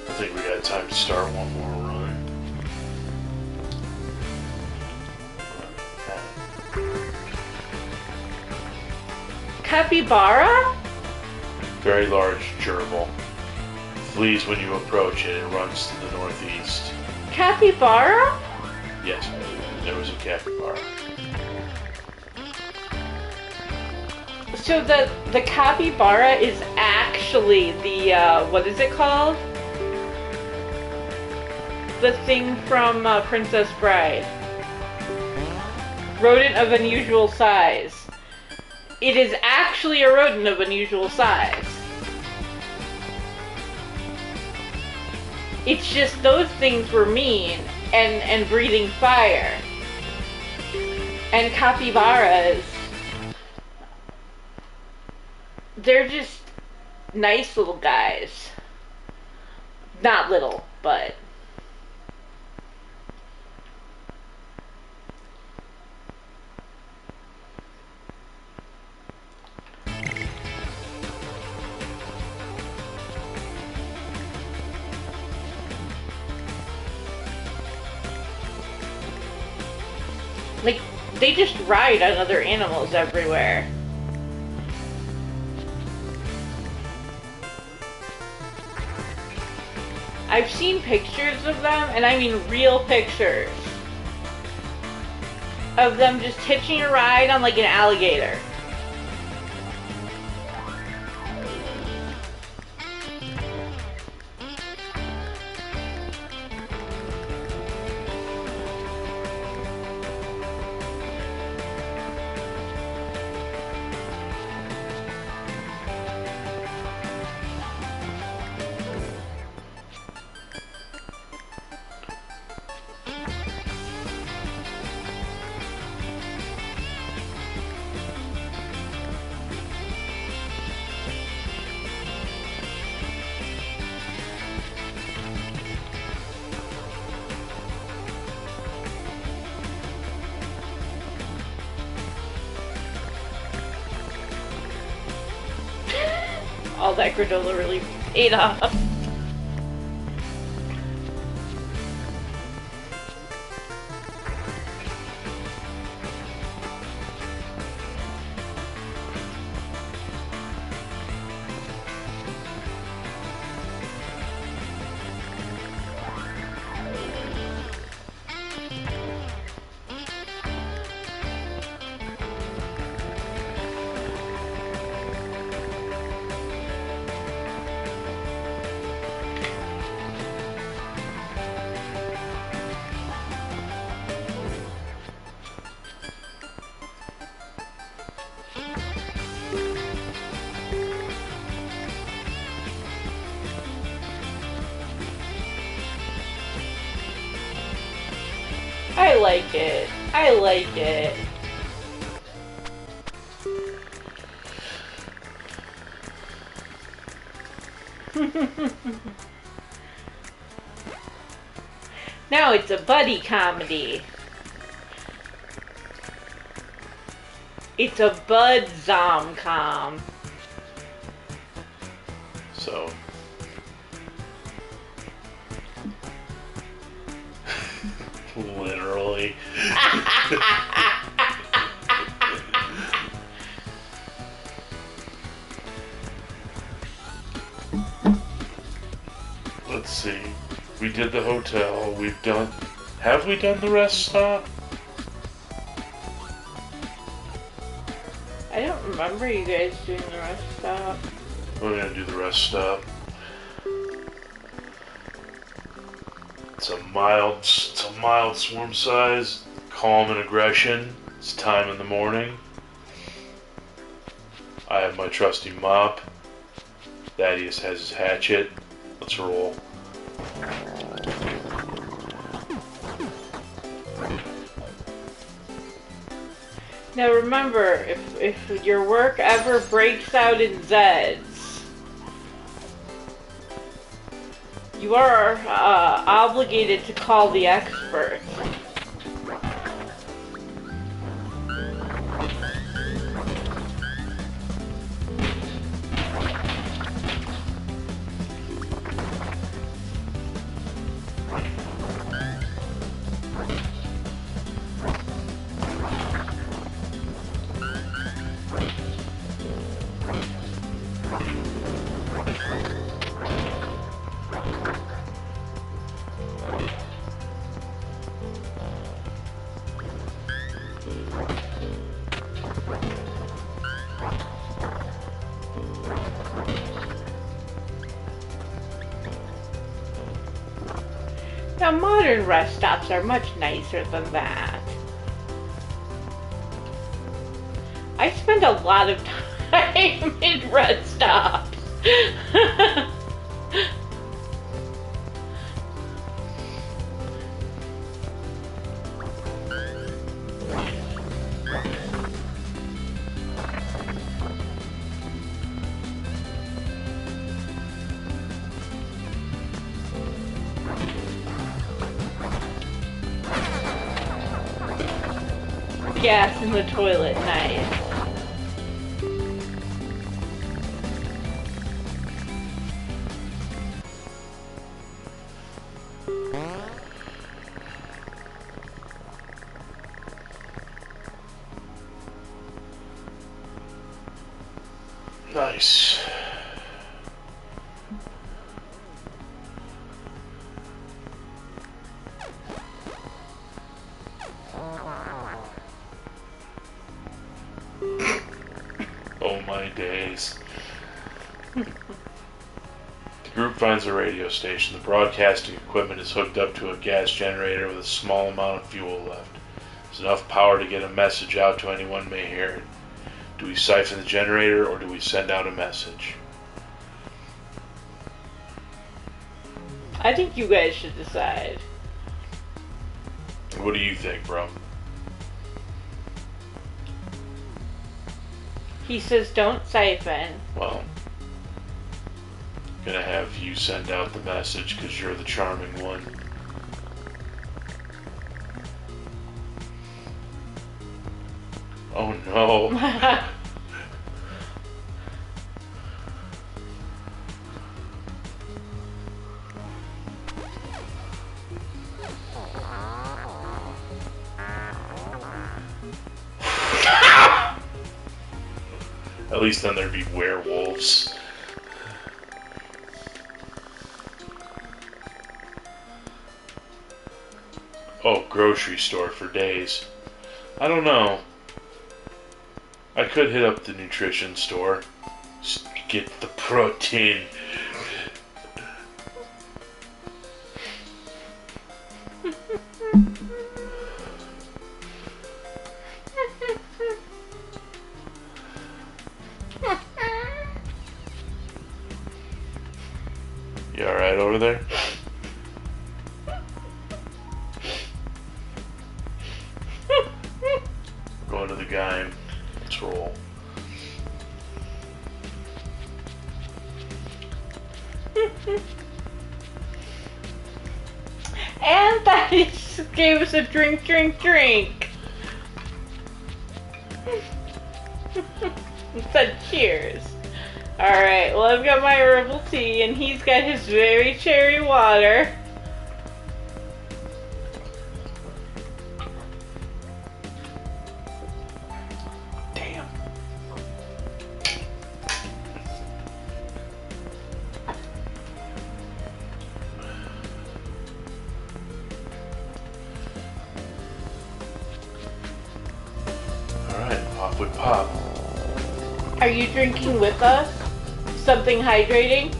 I think we got time to start one more run. Capybara? Very large gerbil. Flees when you approach it and runs to the northeast. Capybara? Yes, there was a capybara. So the capybara is actually the, what is it called? The thing from Princess Bride. Rodent of unusual size. It is actually a rodent of unusual size. It's just those things were mean and breathing fire. And capybaras, they're just nice little guys. Not little, but... Like, they just ride on other animals everywhere. I've seen pictures of them, and I mean real pictures, of them just hitching a ride on like an alligator. All that granola really ate off. I like it. I like it. Now it's a buddy comedy. It's a bud zom-com. So. Literally. Let's see. We did the hotel. We've done... Have we done the rest stop? I don't remember you guys doing the rest stop. We're gonna do the rest stop. It's a mild swarm size, calm and aggression. It's time in the morning. I have my trusty mop. Thaddeus has his hatchet. Let's roll. Now remember, if your work ever breaks out in Zeds, you are obligated to call the experts. Now, modern rest stops are much nicer than that. I spend a lot of time in rest stops. gas in the toilet. Nice. Nice. Oh my days. The group finds a radio station. The broadcasting equipment is hooked up to a gas generator with a small amount of fuel left. There's enough power to get a message out to anyone may hear it. Do we siphon the generator or do we send out a message? I think you guys should decide. What do you think, bro? He says don't siphon. Well, I'm gonna have you send out the message because you're the charming one. Oh no. At least then there'd be werewolves. Oh, grocery store for days. I don't know. I could hit up the nutrition store. Just get the protein. You alright over there? Going to the game. Let's roll. And that just gave us a drink. Said cheers. Alright, well I've got my herbal tea and he's got his very cherry water. Damn. Alright, off we pop. Are you drinking with us? Something hydrating?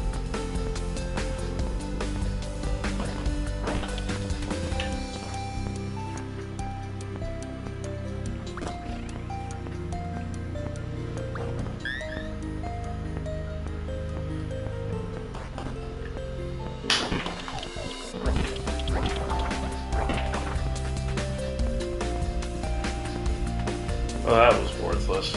Well, that was worthless.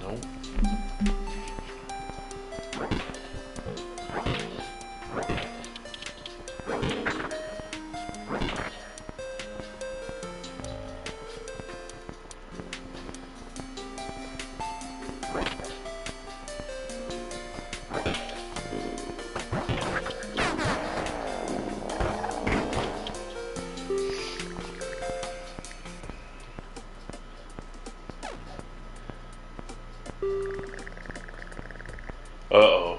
Nope. Uh-oh.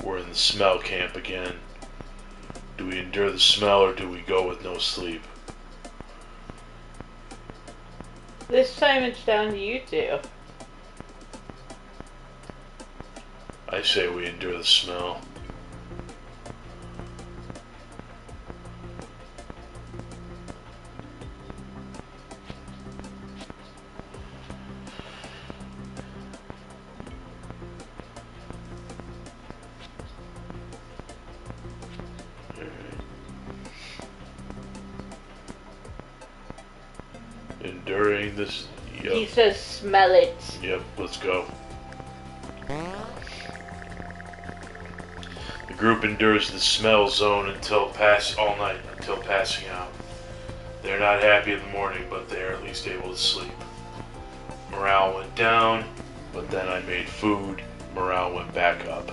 We're in the smell camp again. Do we endure the smell or do we go with no sleep? This time it's down to you two. I say we endure the smell. Enduring this, Yep. He says smell it. Yep, let's go. The group endures the smell zone all night until passing out. They're not happy in the morning, but they are at least able to sleep. Morale went down, but then I made food. Morale went back up.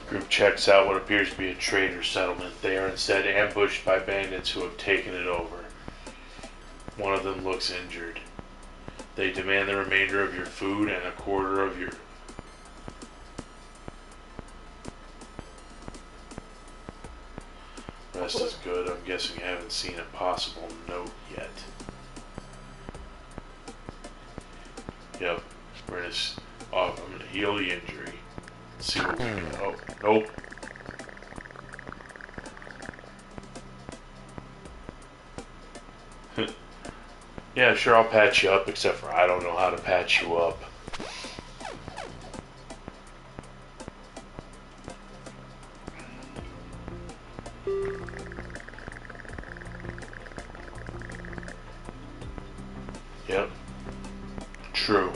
Group checks out what appears to be a trader settlement. They are instead ambushed by bandits who have taken it over. One of them looks injured. They demand the remainder of your food and a quarter of your... Rest is good. I'm guessing you haven't seen a possible note yet. Yep. I'm gonna heal the injury. Let's see what we can... Oh, nope. Yeah, sure, I'll patch you up, except for I don't know how to patch you up. Yep. True.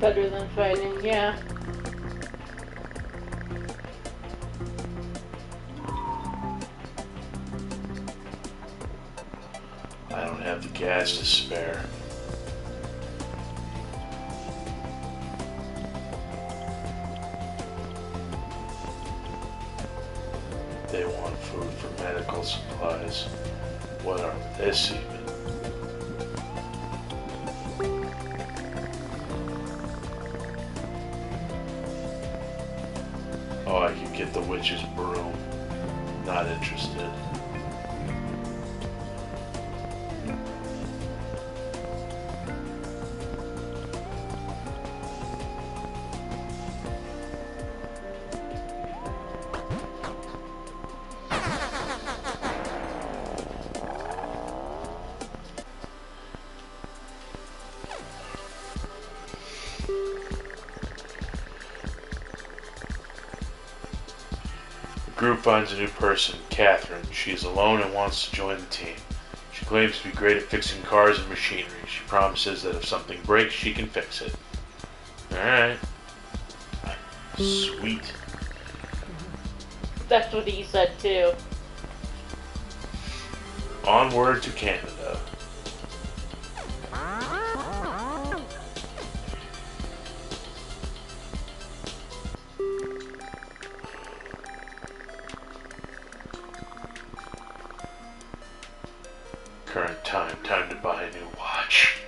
Better than fighting, yeah. I don't have the gas to spare. They want food for medical supplies. What are this even? Oh, I can get the witch's broom. Not interested. The group finds a new person, Catherine. She is alone and wants to join the team. She claims to be great at fixing cars and machinery. She promises that if something breaks, she can fix it. Alright. Sweet. That's what he said too. Onward to Canada. Current time. Time to buy a new watch.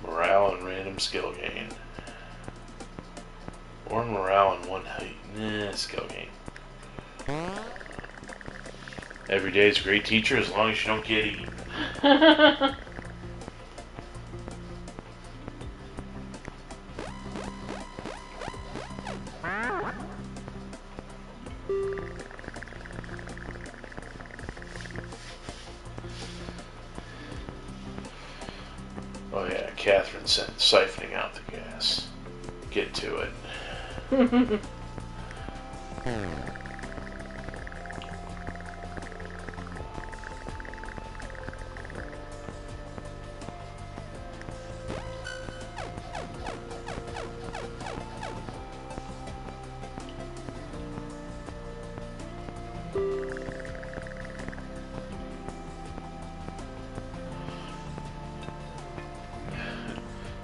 Morale and random skill gain. One morale and one height. Nah, skill game. Every day is a great teacher as long as you don't get eaten. Oh yeah, Catherine sent siphoning out the gas. Get to it.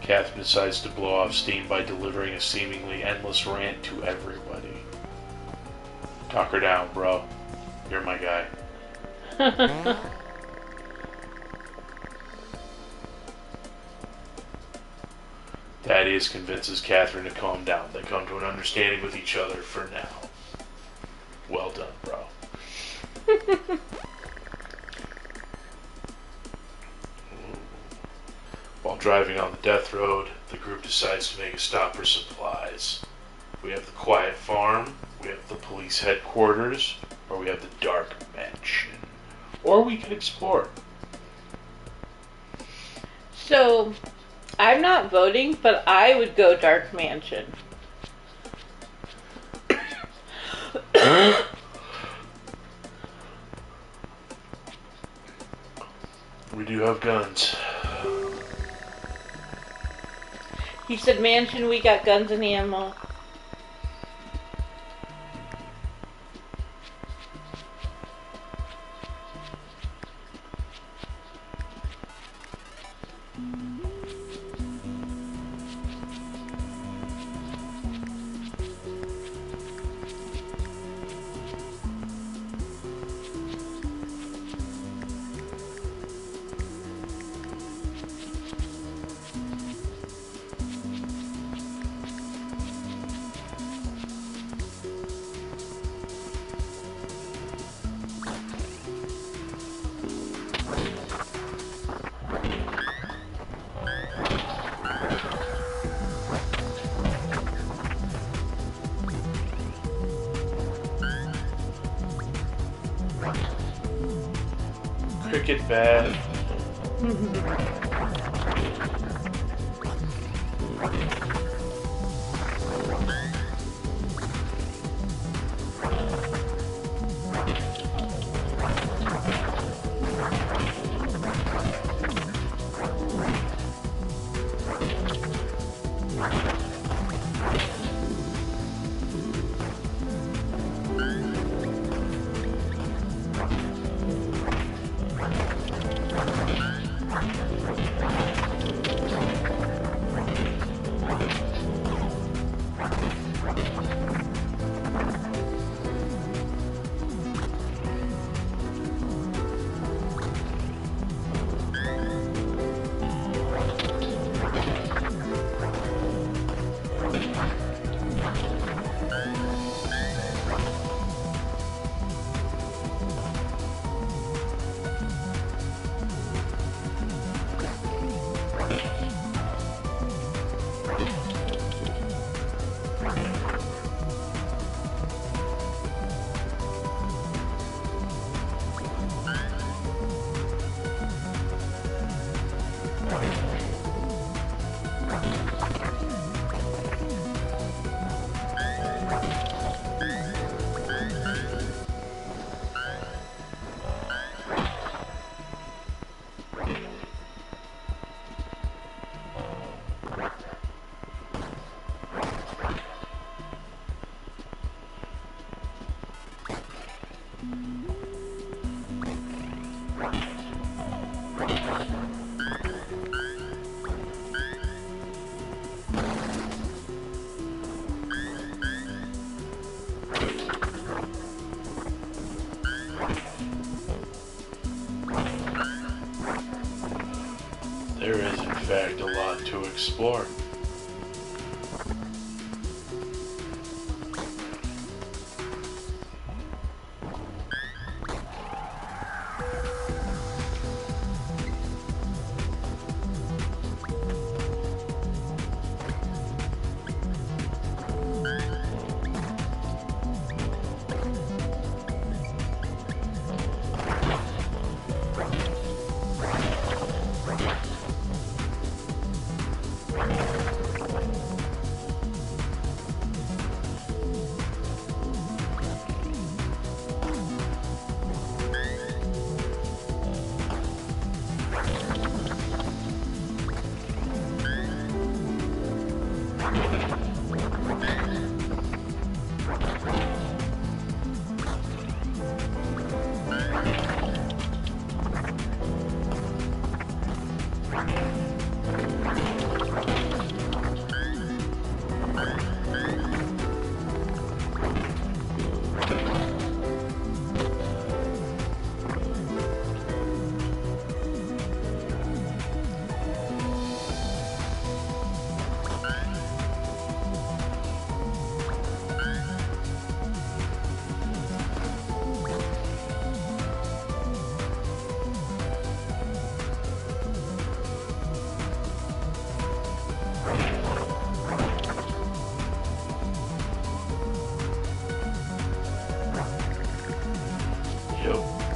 Catherine decides to blow off steam by delivering a seemingly endless rant to everybody. Talk her down, bro. You're my guy. Thaddeus convinces Catherine to calm down. They come to an understanding with each other for now. Well done, bro. While driving on the death road, the group decides to make a stop for supplies. We have the quiet farm, we have the police headquarters, or we have the dark mansion. Or we can explore. So, I'm not voting, but I would go dark mansion. We do have guns. He said mansion, we got guns and ammo. Cricket bat. There is, in fact, a lot to explore.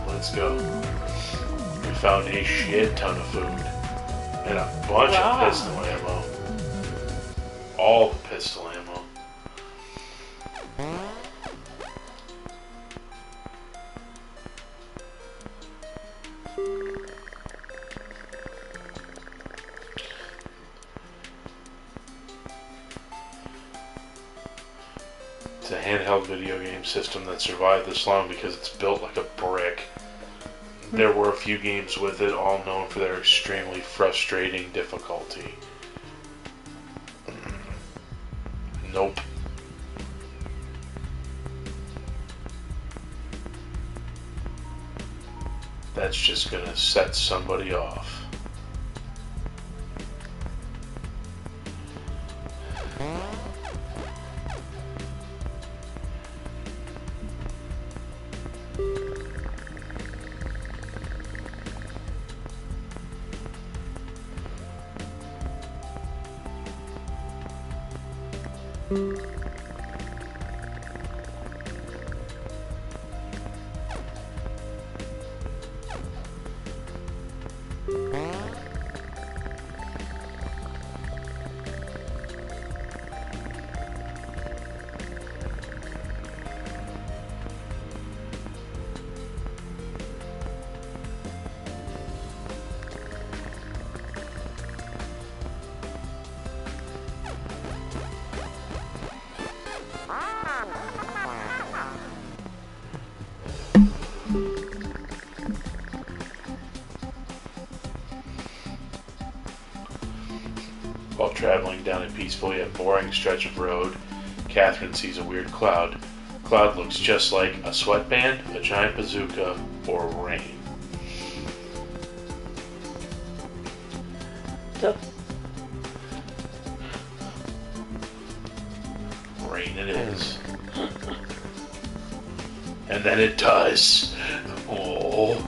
Let's go. We found a shit ton of food. And a bunch of pistol ammo. All the pistol ammo. It's a handheld video game system that survived this long because it's built like a brick. There were a few games with it, all known for their extremely frustrating difficulty. Nope. That's just gonna set somebody off. While traveling down a peaceful yet boring stretch of road, Catherine sees a weird cloud. The cloud looks just like a sweatband, a giant bazooka, or rain. Rain it is. And then it does. Oh.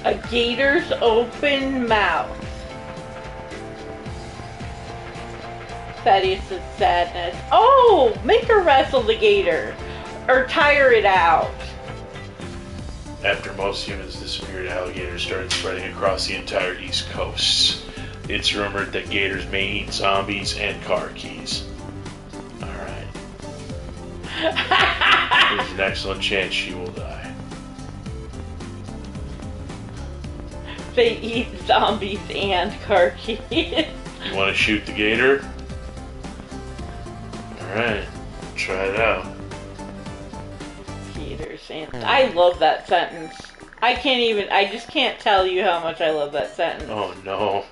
A gator's open mouth. Thaddeus' sadness. Oh! Make her wrestle the gator. Or tire it out. After most humans disappeared, alligators started spreading across the entire East Coast. It's rumored that gators may eat zombies and car keys. Alright. There's an excellent chance she will die. They eat zombies and car keys. You want to shoot the gator? Alright, try it out. Gators and... I love that sentence. I just can't tell you how much I love that sentence. Oh no.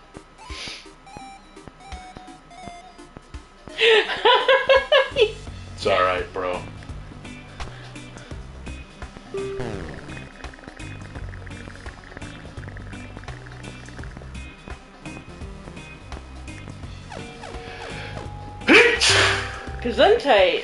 It's alright, bro. Gesundheit.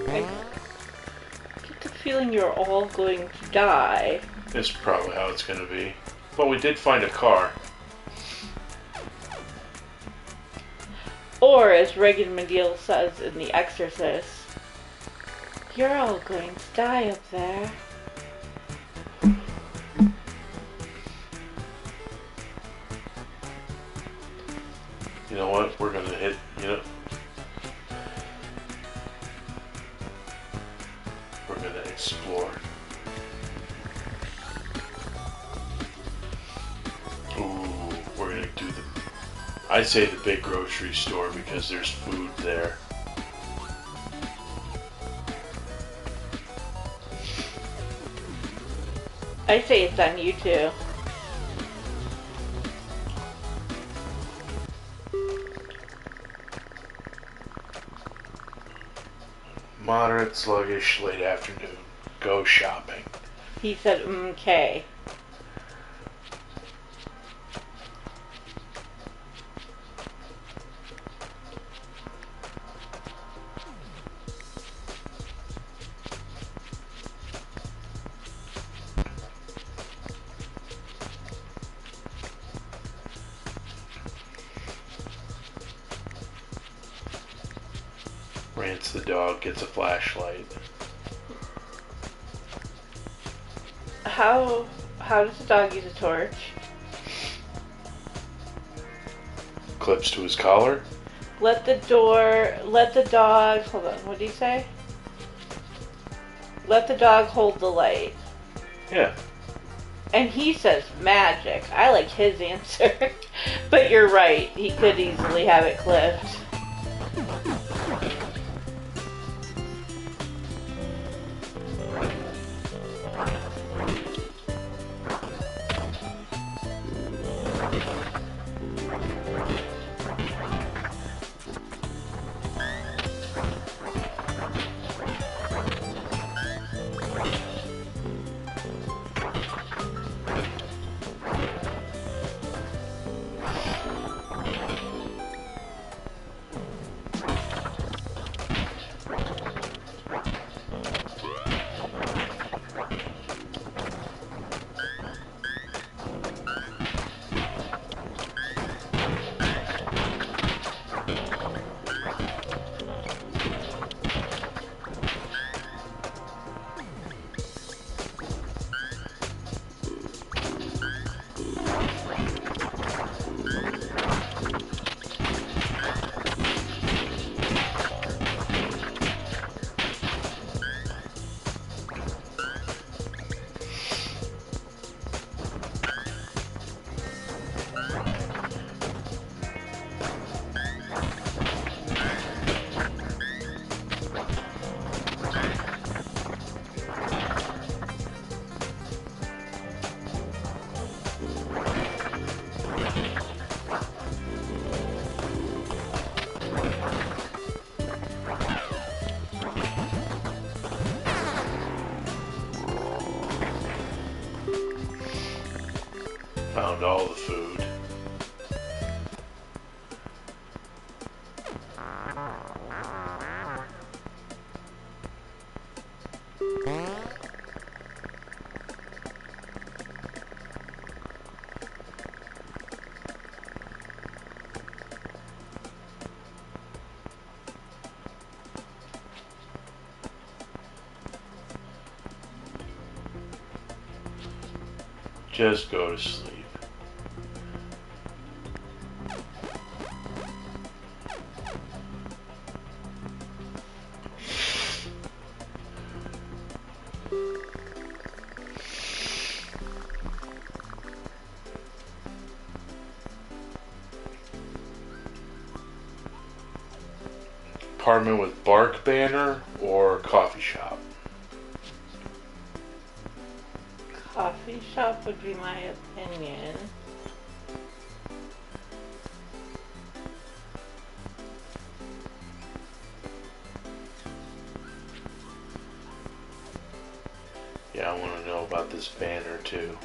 I get the feeling you're all going to die. This is probably how it's going to be. But we did find a car. Or, as Regan McGill says in The Exorcist, you're all going to die up there. floor. Ooh, we're gonna do I say the big grocery store because there's food there. I say it's on you too. Moderate, sluggish, late afternoon. Go shopping. He said, okay. Rants the dog, gets a flashlight. How does the dog use a torch? Clips to his collar. Let the dog, hold on, what did he say? Let the dog hold the light. Yeah. And he says magic. I like his answer. But you're right, he could easily have it clipped. Found all the food. Just go to sleep. Apartment with bark banner or coffee shop? Coffee shop would be my opinion. Yeah, I want to know about this banner too.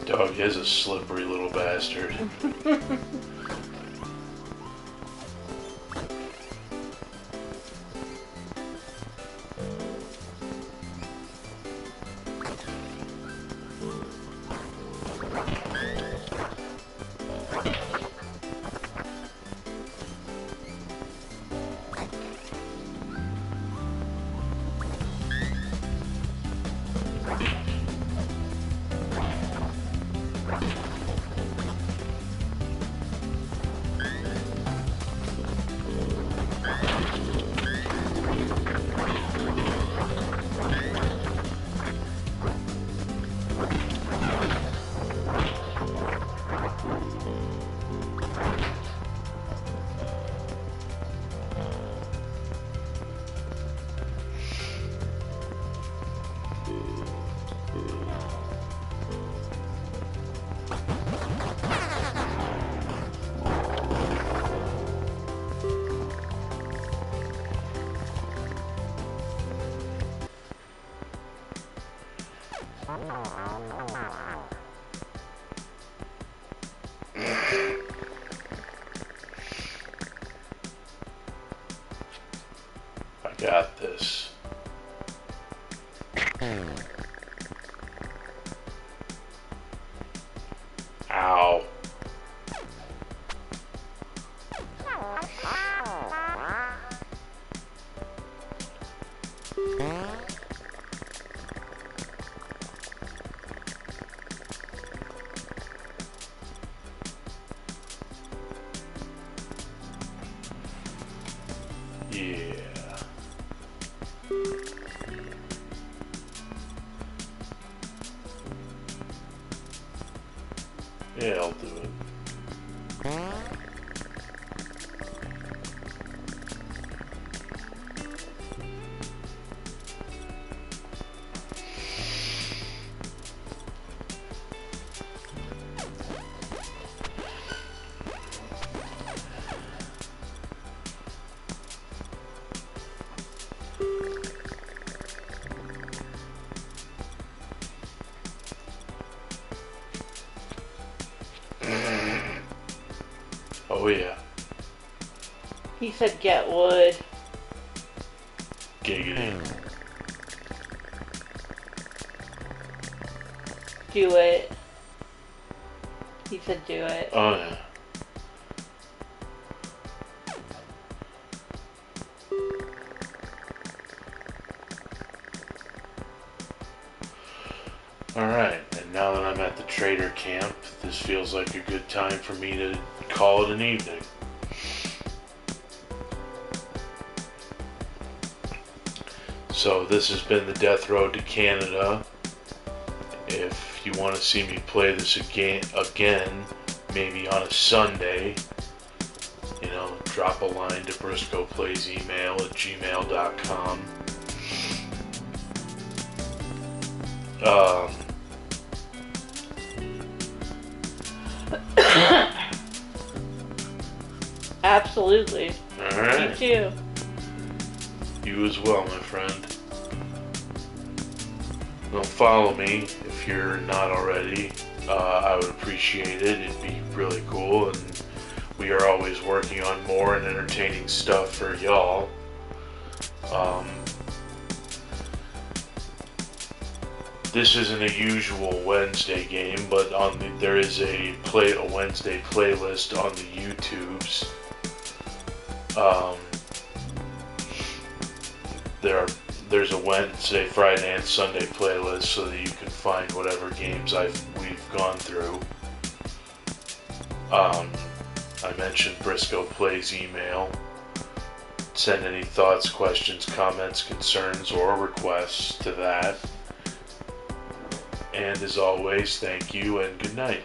Dog is a slippery little bastard. I got this. Ow. Yeah. Yeah, I'll do it. Oh yeah. He said get wood. Giggity. Do it. He said do it. Oh yeah. Alright, and now that I'm at the trader camp, this feels like a good time for me to call it an evening. So this has been the Death Road to Canada. If you want to see me play this again, maybe on a Sunday, drop a line to briscoeplaysemail@gmail.com. Absolutely. Alright. Me too. You as well, my friend. Well, follow me if you're not already. I would appreciate it. It'd be really cool, and we are always working on more and entertaining stuff for y'all. This isn't a usual Wednesday game, but there is a Wednesday playlist on the YouTubes. There's a Wednesday, Friday, and Sunday playlist so that you can find whatever games we've gone through. I mentioned Briscoe Plays email. Send any thoughts, questions, comments, concerns, or requests to that. And as always, thank you and good night.